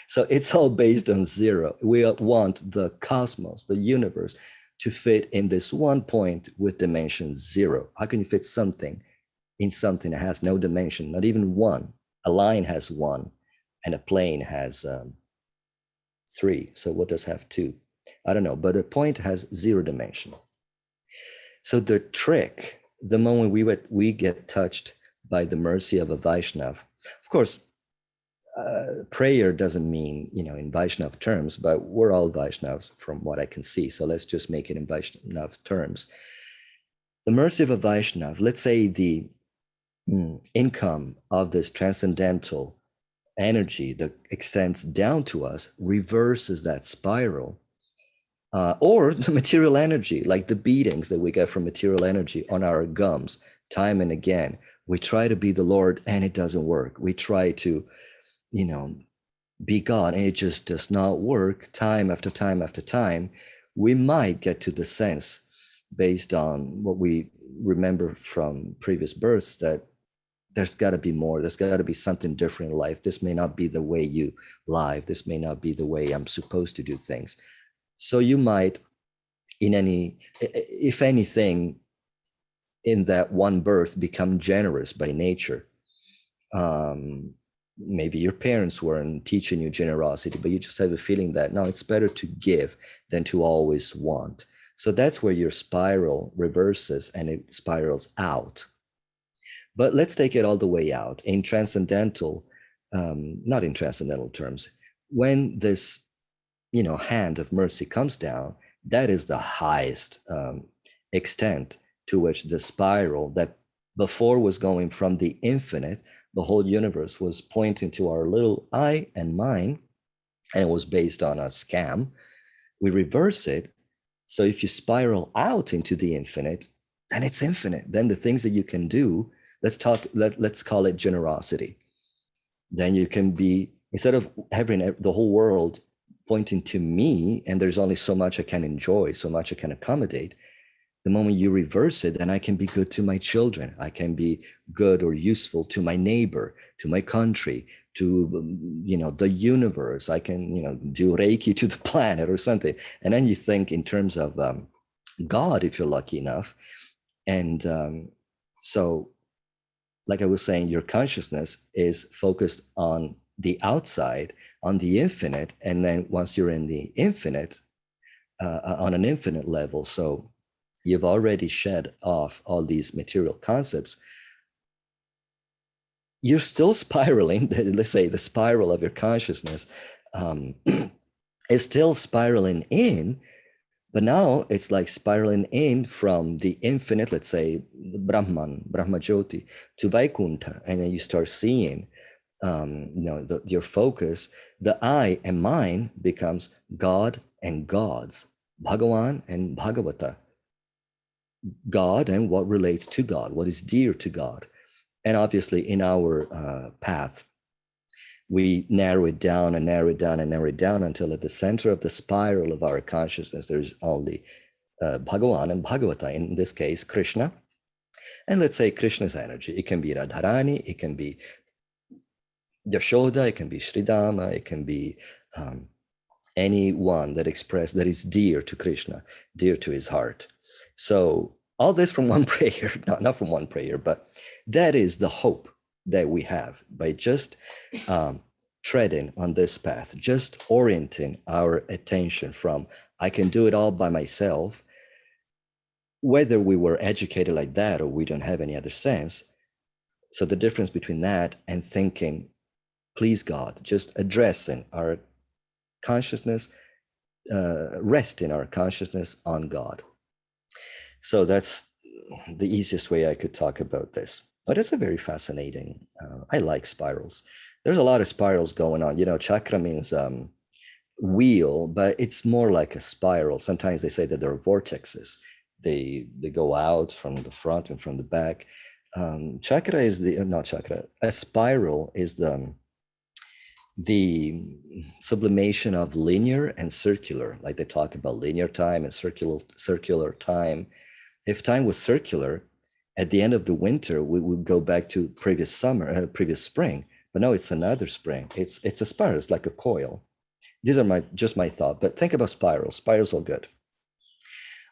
So it's all based on zero. We want the cosmos, the universe, to fit in this one point with dimension zero. How can you fit something in something that has no dimension, not even one? A line has one, and a plane has three. So what does have two? I don't know, but a point has zero dimension. So the trick, the moment we get touched by the mercy of a Vaishnav, of course, prayer doesn't mean, in Vaishnav terms, but we're all Vaishnavs from what I can see. So let's just make it in Vaishnav terms. The mercy of a Vaishnav, let's say the income of this transcendental energy that extends down to us reverses that spiral. Or the material energy, like the beatings that we get from material energy on our gums time and again. We try to be the Lord and it doesn't work. We try to, be God and it just does not work time after time after time. We might get to the sense, based on what we remember from previous births, that there's got to be more. There's got to be something different in life. This may not be the way you live. This may not be the way I'm supposed to do things. So you might, if anything, in that one birth, become generous by nature. Maybe your parents weren't teaching you generosity, but you just have a feeling that, no, it's better to give than to always want. So that's where your spiral reverses and it spirals out. But let's take it all the way out. In transcendental, not in transcendental terms, when this hand of mercy comes down, that is the highest extent to which the spiral that before was going from the infinite, the whole universe was pointing to our little I and mine, and it was based on a scam. We reverse it. So if you spiral out into the infinite, then it's infinite. Then the things that you can do, let's call it generosity. Then you can be, instead of having the whole world pointing to me and there's only so much I can enjoy, so much I can accommodate, the moment you reverse it, then I can be good to my children. I can be good or useful to my neighbor, to my country, to the universe. I can do Reiki to the planet or something. And then you think in terms of God, if you're lucky enough. And so, like I was saying, your consciousness is focused on the outside, on the infinite. And then once you're in the infinite, on an infinite level, so you've already shed off all these material concepts, you're still spiraling. Let's say the spiral of your consciousness is still spiraling in, but now it's like spiraling in from the infinite, let's say Brahman, Brahma Jyoti, to Vaikuntha. And then you start seeing, your focus, the I and mine becomes God and gods, Bhagavan and Bhagavata, God and what relates to God, what is dear to God. And obviously in our path, we narrow it down and narrow it down and narrow it down until at the center of the spiral of our consciousness, there's only Bhagavan and Bhagavata, in this case, Krishna. And let's say Krishna's energy. It can be Radharani, it can be Yashoda, it can be Sridama, it can be anyone that is dear to Krishna, dear to his heart. So all this from one prayer, not from one prayer, but that is the hope that we have by just treading on this path, just orienting our attention from, I can do it all by myself, whether we were educated like that or we don't have any other sense. So the difference between that and thinking, please God, just addressing our consciousness, resting our consciousness on God. So that's the easiest way I could talk about this. But it's a very fascinating, I like spirals. There's a lot of spirals going on. Chakra means wheel, but it's more like a spiral. Sometimes they say that there are vortexes. They go out from the front and from the back. Chakra is a spiral is the sublimation of linear and circular, like they talk about linear time and circular time. If time was circular, at the end of the winter, we would go back to previous spring. But no, it's another spring. It's a spiral. It's like a coil. These are just my thought, but think about spirals. Spirals are good.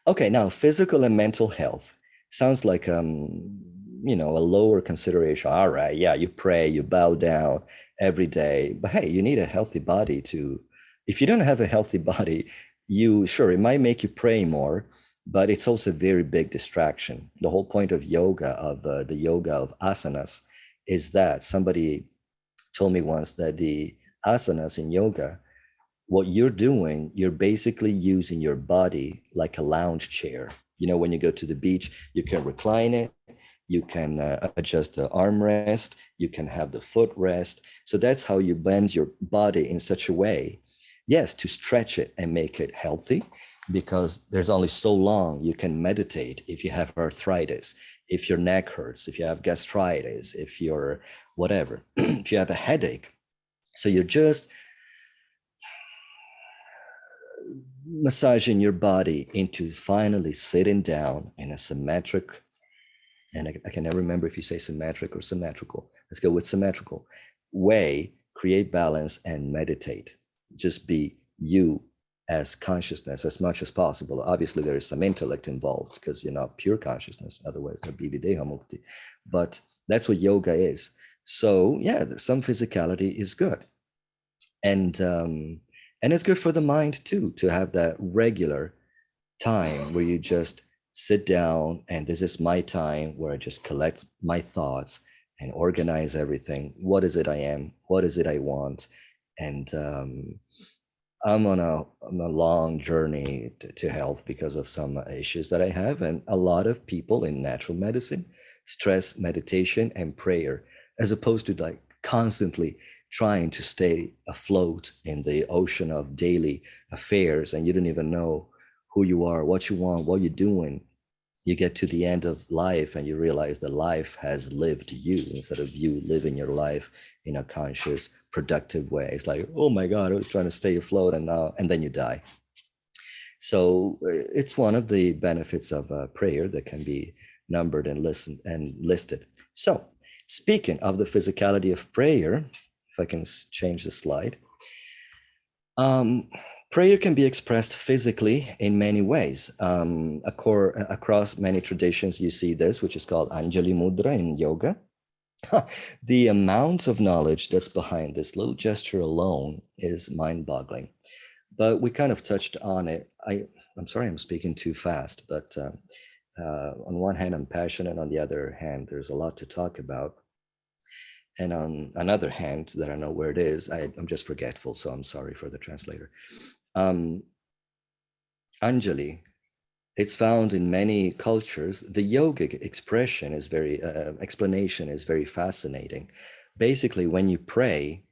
Okay, now physical and mental health sounds like a lower consideration. All right, yeah, you pray, you bow down every day, but hey, you need a healthy body to. If you don't have a healthy body, you sure it might make you pray more, but it's also a very big distraction. The whole point of yoga, of the yoga of asanas, is that somebody told me once that the asanas in yoga, what you're doing, you're basically using your body like a lounge chair. When you go to the beach, you can recline it, you can adjust the armrest, you can have the footrest. So that's how you bend your body in such a way, yes, to stretch it and make it healthy, because there's only so long you can meditate if you have arthritis, if your neck hurts, if you have gastritis, if you're whatever, if you have a headache. So you're just massaging your body into finally sitting down in a symmetric, and I can never remember if you say symmetric or symmetrical. Let's go with symmetrical way, create balance and meditate. Just be you as consciousness as much as possible. Obviously, there is some intellect involved because you're not pure consciousness. Otherwise, there'd be Videhamukti. But that's what yoga is. So yeah, some physicality is good. And it's good for the mind too, to have that regular time where you just sit down and this is my time where I just collect my thoughts and organize everything. What is it I am? What is it I want? And I'm on a long journey to health because of some issues that I have. And a lot of people in natural medicine stress meditation and prayer, as opposed to like constantly trying to stay afloat in the ocean of daily affairs. And you don't even know who you are, what you want, what you're doing. You get to the end of life and you realize that life has lived you instead of you living your life in a conscious, productive way. It's like, oh my God, I was trying to stay afloat and then you die. So it's one of the benefits of prayer that can be numbered and listened and listed. So speaking of the physicality of prayer, if I can change the slide, prayer can be expressed physically in many ways. Across many traditions, you see this, which is called Anjali Mudra in yoga. The amount of knowledge that's behind this little gesture alone is mind-boggling. But we kind of touched on it. I'm sorry I'm speaking too fast, but on one hand, I'm passionate. On the other hand, there's a lot to talk about. And on another hand, that I know where it is, I'm just forgetful. So I'm sorry for the translator. Anjali, it's found in many cultures. The yogic expression is explanation is very fascinating. Basically, when you pray,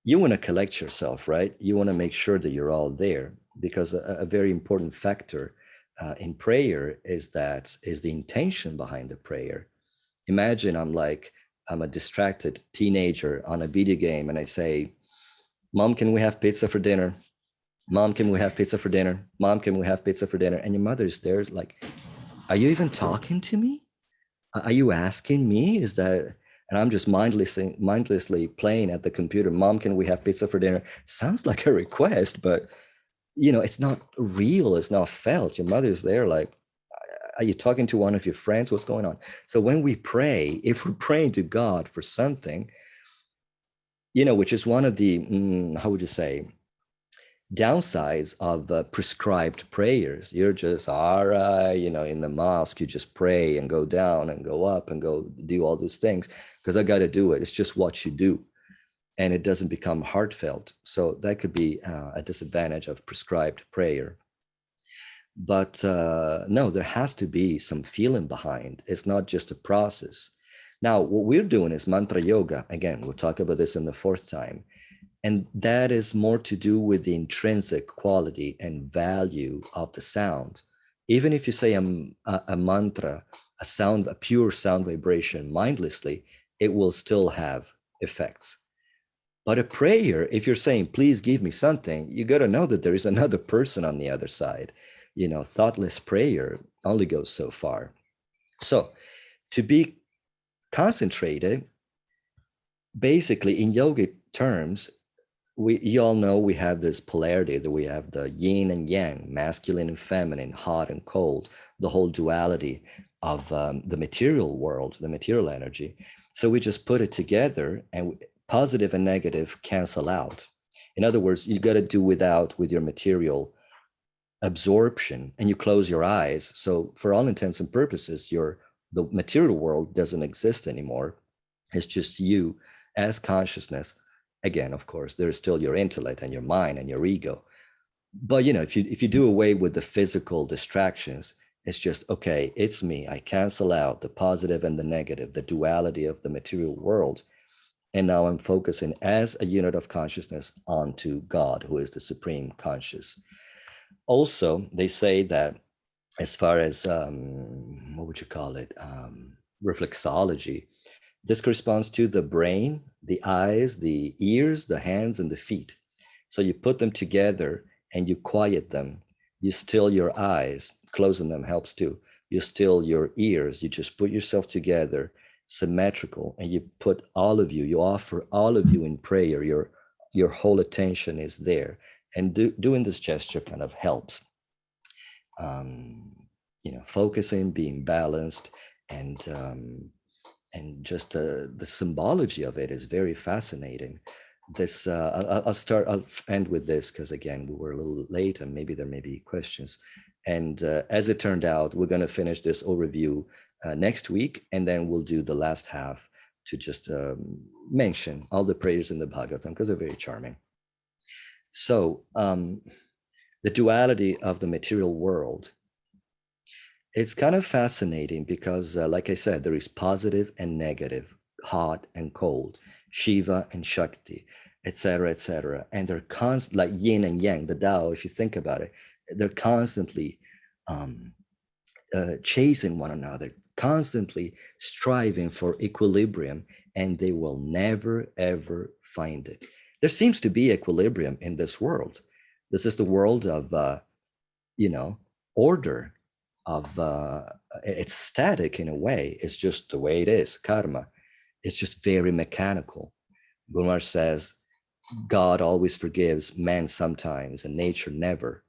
you want to collect yourself, right? You want to make sure that you're all there, because a very important factor in prayer is the intention behind the prayer. Imagine I'm a distracted teenager on a video game and I say, Mom, can we have pizza for dinner? Mom, can we have pizza for dinner? Mom, can we have pizza for dinner? And your mother's there like, are you even talking to me? Are you asking me? Is that, and I'm just mindlessly playing at the computer. Mom, can we have pizza for dinner? Sounds like a request, but it's not real. It's not felt. Your mother's there like, are you talking to one of your friends? What's going on? So when we pray, if we're praying to God for something, which is one of the, how would you say, downsides of prescribed prayers. You're just, all right, in the mosque, you just pray and go down and go up and go do all these things because I got to do it. It's just what you do. And it doesn't become heartfelt. So that could be a disadvantage of prescribed prayer. But no, there has to be some feeling behind. It's not just a process. Now, what we're doing is mantra yoga. Again, we'll talk about this in the fourth time. And that is more to do with the intrinsic quality and value of the sound. Even if you say a mantra, a pure sound vibration mindlessly, it will still have effects. But a prayer, if you're saying, please give me something, you got to know that there is another person on the other side. Thoughtless prayer only goes so far. So to be concentrated, basically, in yogic terms, you all know we have this polarity, that we have the yin and yang, masculine and feminine, hot and cold, the whole duality of the material world, the material energy. So we just put it together, and positive and negative cancel out. In other words, you got to do without with your material absorption, and you close your eyes. So for all intents and purposes, the material world doesn't exist anymore. It's just you as consciousness. Again, of course, there's still your intellect and your mind and your ego. But if you do away with the physical distractions, it's just, okay, it's me. I cancel out the positive and the negative, the duality of the material world. And now I'm focusing as a unit of consciousness onto God, who is the supreme conscious. Also, they say that as far as what would you call it, reflexology, this corresponds to the brain, the eyes, the ears, the hands, and the feet. So you put them together and you quiet them. You still your eyes. Closing them helps too. You still your ears. You just put yourself together, symmetrical, and you put all of you. You offer all of you in prayer. Your whole attention is there, and doing this gesture kind of helps. Focusing, being balanced, and just the symbology of it is very fascinating. This I'll end with this, because again we were a little late and maybe there may be questions. And as it turned out, we're going to finish this overview next week, and then we'll do the last half to just mention all the prayers in the Bhagavatam, because they're very charming. So the duality of the material world, it's kind of fascinating because, like I said, there is positive and negative, hot and cold, Shiva and Shakti, etc., and they're constant, like yin and yang, the Tao. If you think about it, they're constantly chasing one another, constantly striving for equilibrium, and they will never ever find it. There seems to be equilibrium in this world. This is the world of order, of it's static in a way. It's just the way it is. Karma, it's just very mechanical. Gunnar says God always forgives, man sometimes, and nature never.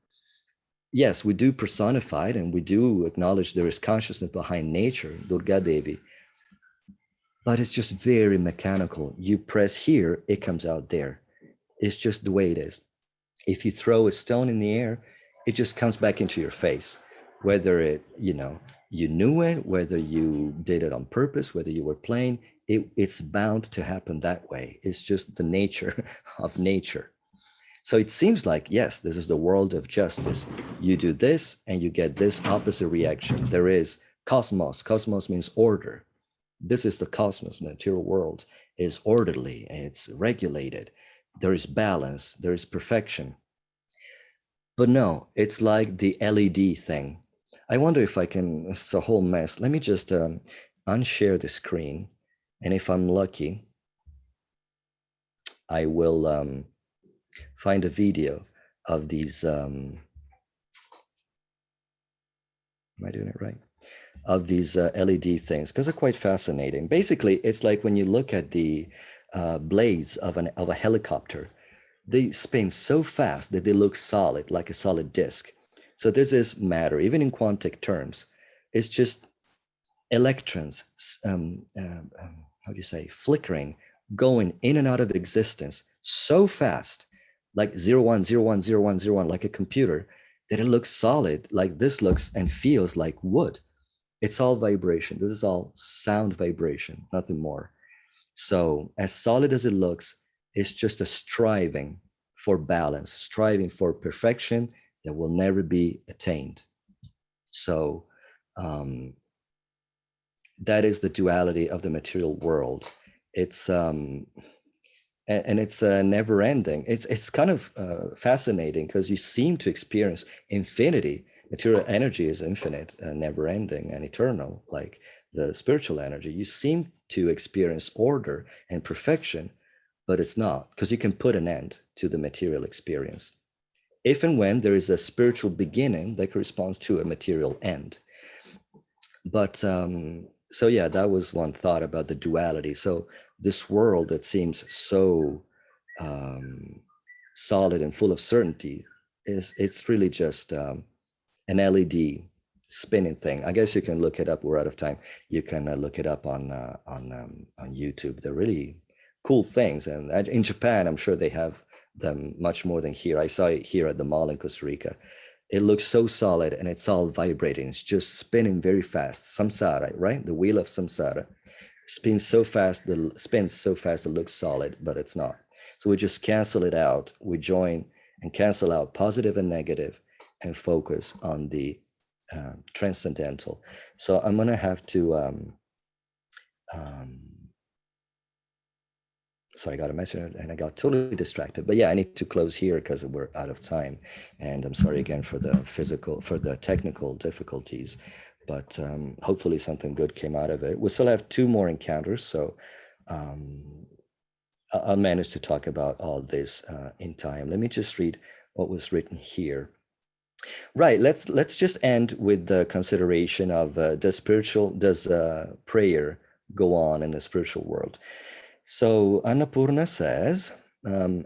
Yes, we do personify it, and we do acknowledge there is consciousness behind nature, Durga Devi, but it's just very mechanical. You press here, it comes out there. It's just the way it is. If you throw a stone in the air, it just comes back into your face. Whether you knew it, whether you did it on purpose, whether you were playing, it's bound to happen that way. It's just the nature of nature. So it seems like, yes, this is the world of justice. You do this and you get this opposite reaction. There is cosmos. Cosmos means order. This is the cosmos. Material world is orderly, it's regulated. There is balance, there is perfection. But no, it's like the LED thing. I wonder if I can, it's a whole mess. Let me just unshare the screen. And if I'm lucky, I will find a video of these, am I doing it right? Of these LED things, because they're quite fascinating. Basically, it's like when you look at the blades of a helicopter, they spin so fast that they look solid, like a solid disk. So this is matter, even in quantic terms. It's just electrons, how do you say, flickering, going in and out of existence so fast, like 01010101, like a computer, that it looks solid, like this looks and feels like wood. It's all vibration. This is all sound vibration, nothing more. So as solid as it looks, it's just a striving for balance, striving for perfection that will never be attained. So that is the duality of the material world. It's and it's never ending. It's kind of fascinating, because you seem to experience infinity. Material energy is infinite and never ending and eternal, like the spiritual energy. You seem to experience order and perfection, but it's not, because you can put an end to the material experience. If and when there is a spiritual beginning that corresponds to a material end. But so yeah, that was one thought about the duality. So this world that seems so um, solid and full of certainty is it's really just an LED spinning thing. I guess you can look it up. We're out of time. You can look it up on YouTube. They're really cool things, and in Japan, I'm sure they have them much more than here. I saw it here at the mall in Costa Rica. It looks so solid, and it's all vibrating. It's just spinning very fast. Samsara, right? The wheel of samsara spins so fast it looks solid, but it's not. So we just cancel it out. We join and cancel out positive and negative, and focus on the transcendental. So I'm gonna have to. Um, sorry, I got a message and I got totally distracted. But yeah, I need to close here because we're out of time. And I'm sorry again for the technical difficulties. But hopefully something good came out of it. We still have 2 more encounters, so um, I'll manage to talk about all this in time. Let me just read what was written here. Right. Let's just end with the consideration of does prayer go on in the spiritual world? So Annapurna says,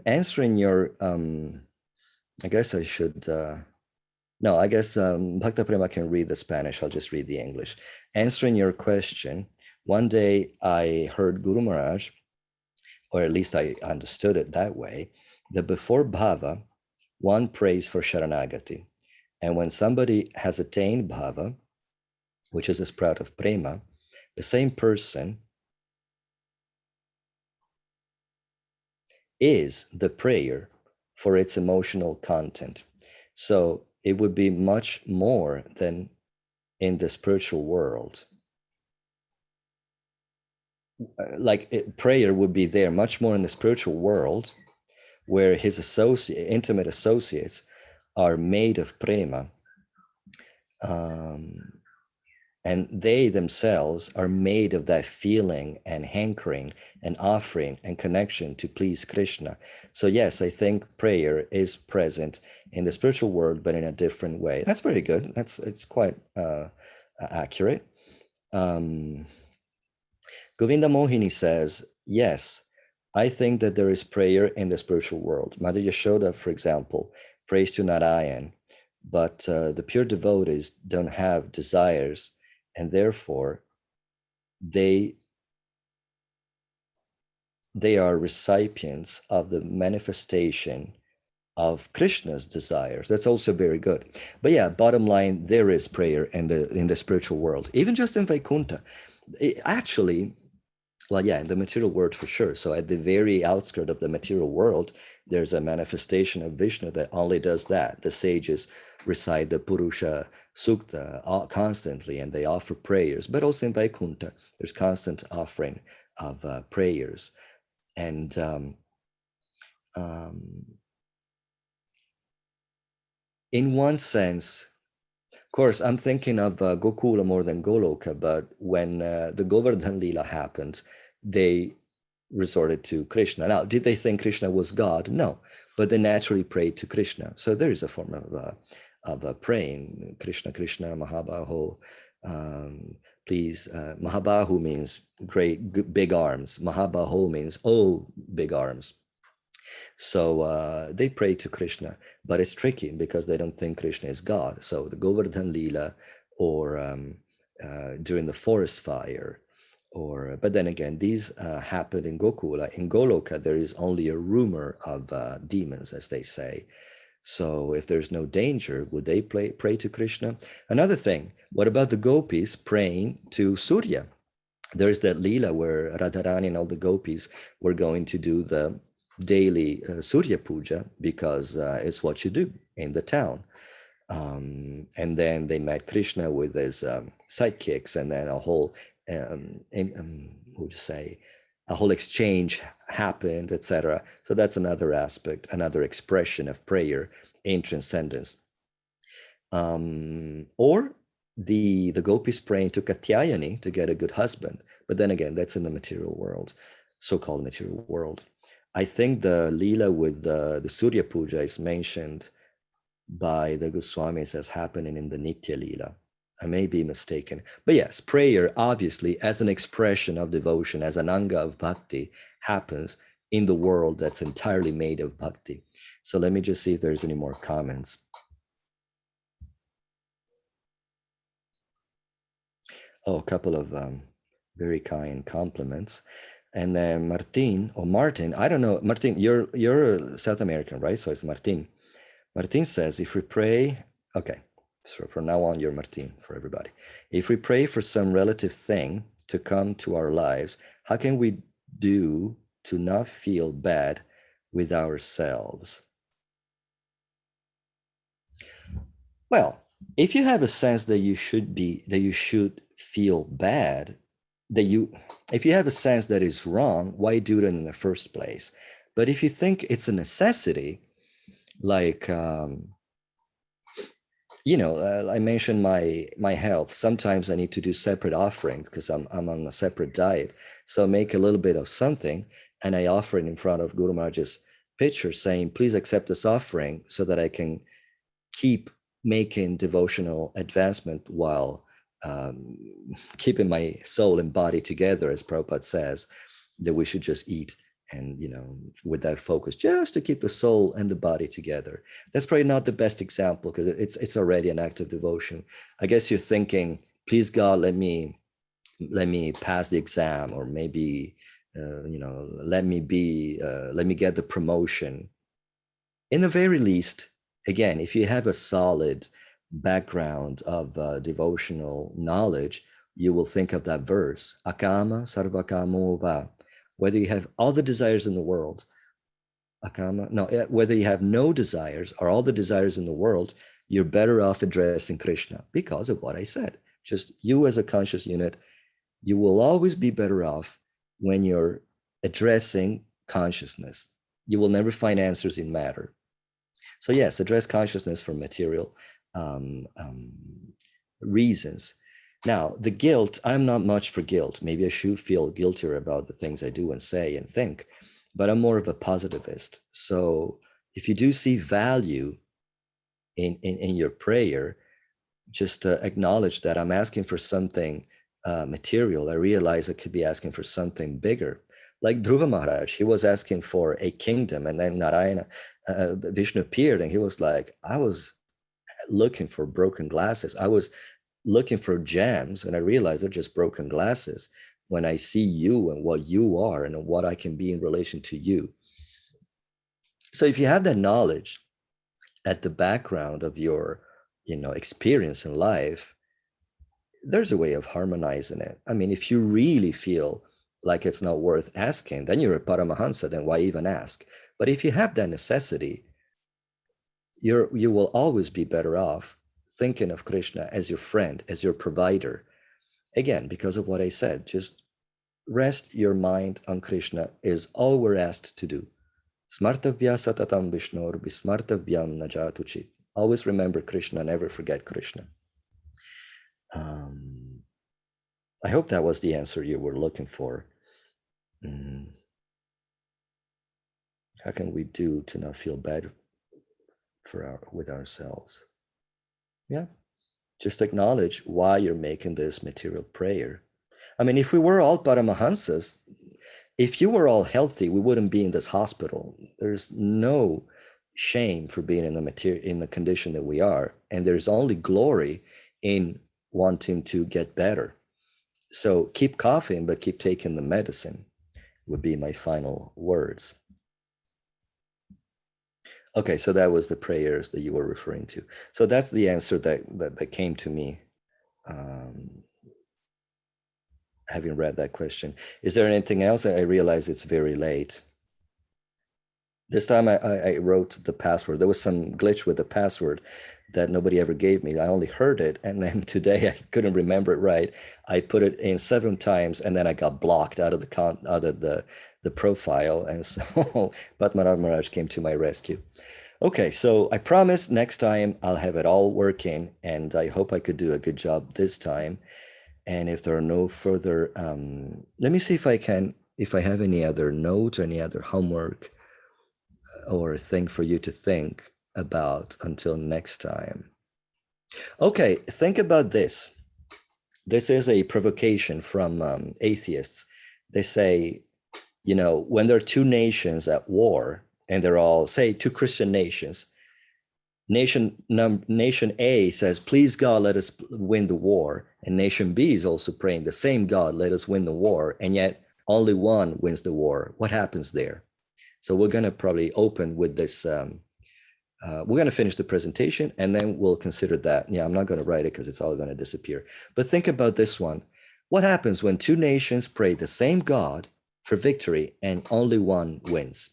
answering your, I guess I should, no, I guess Bhakta Prema can read the Spanish. I'll just read the English. Answering your question, one day I heard Guru Maharaj, or at least I understood it that way, that before bhava, one prays for Sharanagati. And when somebody has attained bhava, which is a sprout of prema, the same person is the prayer for its emotional content. So it would be much more than in the spiritual world. Prayer would be there much more in the spiritual world, where his intimate associates are made of prema, and they themselves are made of that feeling and hankering and offering and connection to please Krishna. So yes, I think prayer is present in the spiritual world, but in a different way. That's very good. It's quite accurate. Govinda Mohini says, yes, I think that there is prayer in the spiritual world. Mother Yashoda, for example, prays to Narayan, but the pure devotees don't have desires, and therefore they are recipients of the manifestation of Krishna's desires. That's also very good. But yeah, bottom line, there is prayer in the spiritual world, even just in Vaikuntha. Actually, well, yeah, in the material world for sure. So at the very outskirt of the material world, there's a manifestation of Vishnu that only does that. The sages recite the Purusha Sukta constantly, and they offer prayers. But also in Vaikuntha, there's constant offering of prayers. And in one sense, of course, I'm thinking of Gokula more than Goloka, but when the Govardhan Lila happened, they resorted to Krishna. Now, did they think Krishna was God? No, but they naturally prayed to Krishna. So there is a form of praying, Krishna, Krishna, Mahabaho. Please, Mahabahu means great, big arms. Mahabaho means, oh, big arms. So they pray to Krishna, but it's tricky because they don't think Krishna is God. So the Govardhan Lila, or during the forest fire, but then again, these happened in Gokula. In Goloka, there is only a rumor of demons, as they say. So if there's no danger, would they pray to Krishna? Another thing, what about the gopis praying to Surya? There's that Leela where Radharani and all the gopis were going to do the daily Surya Puja because it's what you do in the town. And then they met Krishna with his sidekicks, and then a whole, what would you say, a whole exchange happened, etc. So that's another aspect, another expression of prayer in transcendence. Or the gopis praying to Katyayani to get a good husband. But then again, that's in the material world, so-called material world. I think the Leela with the Surya Puja is mentioned by the Goswamis as happening in the Nitya Leela. I may be mistaken. But yes, prayer, obviously, as an expression of devotion, as an anga of bhakti, happens in the world that's entirely made of bhakti. So let me just see if there's any more comments. Oh, a couple of very kind compliments. And then Martin, I don't know, Martin, you're South American, right? So it's Martin. Martin says, if we pray, okay, so from now on, you're Martin for everybody. If we pray for some relative thing to come to our lives, how can we do to not feel bad with ourselves? Well, if you have a sense that you should feel bad, if you have a sense that is wrong, why do it in the first place? But if you think it's a necessity, like I mentioned my health. Sometimes I need to do separate offerings because I'm on a separate diet. So I make a little bit of something and I offer it in front of Guru Maharaj's picture, saying, "Please accept this offering so that I can keep making devotional advancement while um, keeping my soul and body together," as Prabhupada says, that we should just eat and, with that focus, just to keep the soul and the body together. That's probably not the best example because it's already an act of devotion. I guess you're thinking, please God, let me pass the exam, or maybe let me get the promotion. In the very least, again, if you have a solid background of devotional knowledge, you will think of that verse, akama sarvakamo va. Whether you have all the desires in the world, akama, no, whether you have no desires or all the desires in the world, you're better off addressing Krishna because of what I said. Just you as a conscious unit, you will always be better off when you're addressing consciousness. You will never find answers in matter. So yes, address consciousness for material um, um, reasons. Now, the guilt, I'm not much for guilt. Maybe I should feel guiltier about the things I do and say and think, but I'm more of a positivist. So if you do see value in your prayer, just acknowledge that I'm asking for something material. I realize I could be asking for something bigger. Like Dhruva Maharaj, he was asking for a kingdom, and then Narayana, Vishnu appeared, and he was like, I was looking for broken glasses. I was looking for gems, and I realized they're just broken glasses when I see you and what you are and what I can be in relation to you. So if you have that knowledge at the background of your experience in life, there's a way of harmonizing it. I mean, if you really feel like it's not worth asking, then you're a Paramahansa, then why even ask? But if you have that necessity, you will always be better off thinking of Krishna as your friend, as your provider. Again, because of what I said, just rest your mind on Krishna is all we're asked to do. Smartavya satatam Vishnor vismartavyam najatuchit. Always remember Krishna, never forget Krishna. I hope that was the answer you were looking for. How can we do to not feel bad with ourselves? Yeah, just acknowledge why you're making this material prayer. I mean, if we were all Paramahansas, if you were all healthy, we wouldn't be in this hospital. There's no shame for being in the condition that we are, and there's only glory in wanting to get better. So keep coughing, but keep taking the medicine would be my final words. Okay, so that was the prayers that you were referring to. So that's the answer that came to me, having read that question. Is there anything else? I realize it's very late. This time I wrote the password. There was some glitch with the password that nobody ever gave me. I only heard it, and then today I couldn't remember it right. I put it in 7 times, and then I got blocked out of the profile. And so Padmanabh Maharaj came to my rescue. Okay, so I promise next time I'll have it all working, and I hope I could do a good job this time. And if there are no further, let me see if I have any other notes or any other homework or thing for you to think about until next time. Okay, think about this. This is a provocation from atheists. They say, you know, when there are two nations at war, and they're all, say, two Christian nations, nation A says, please God, let us win the war, and nation B is also praying the same God, let us win the war, and yet only one wins the war. What happens there? So we're going to probably open with this. We're going to finish the presentation and then we'll consider that. Yeah, I'm not going to write it because it's all going to disappear. But think about this one. What happens when two nations pray the same God for victory and only one wins?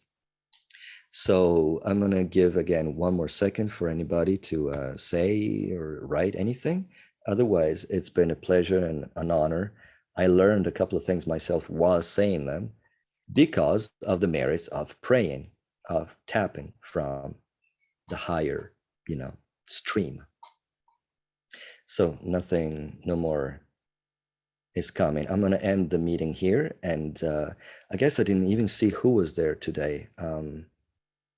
So I'm going to give again 1 more second for anybody to say or write anything. Otherwise, it's been a pleasure and an honor. I learned a couple of things myself while saying them because of the merits of praying, of tapping from the higher, you know, stream. So nothing, no more is coming. I'm going to end the meeting here. And I guess I didn't even see who was there today.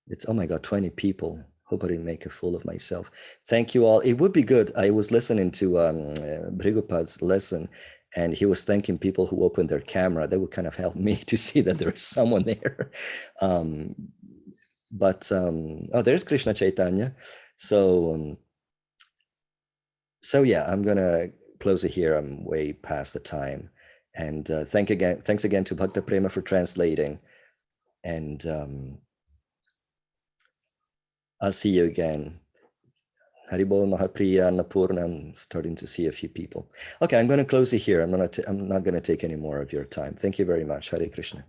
It's, oh my God, 20 people. Hope I didn't make a fool of myself. Thank you all. It would be good. I was listening to Brigopad's lesson, and he was thanking people who opened their camera. That would kind of help me to see that there is someone there. Oh, there's Krishna Chaitanya. So yeah, I'm gonna close it here. I'm way past the time, and thanks again to Bhakta Prema for translating, and I'll see you again. Haribol Mahapriya Napurna. I'm starting to see a few people. Okay, I'm gonna close it here. I'm not gonna take any more of your time. Thank you very much. Hare Krishna,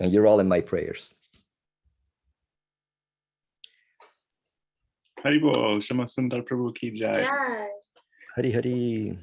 and you're all in my prayers. Haribol, Syamasundara Prabhu ki jai. Hari Hari.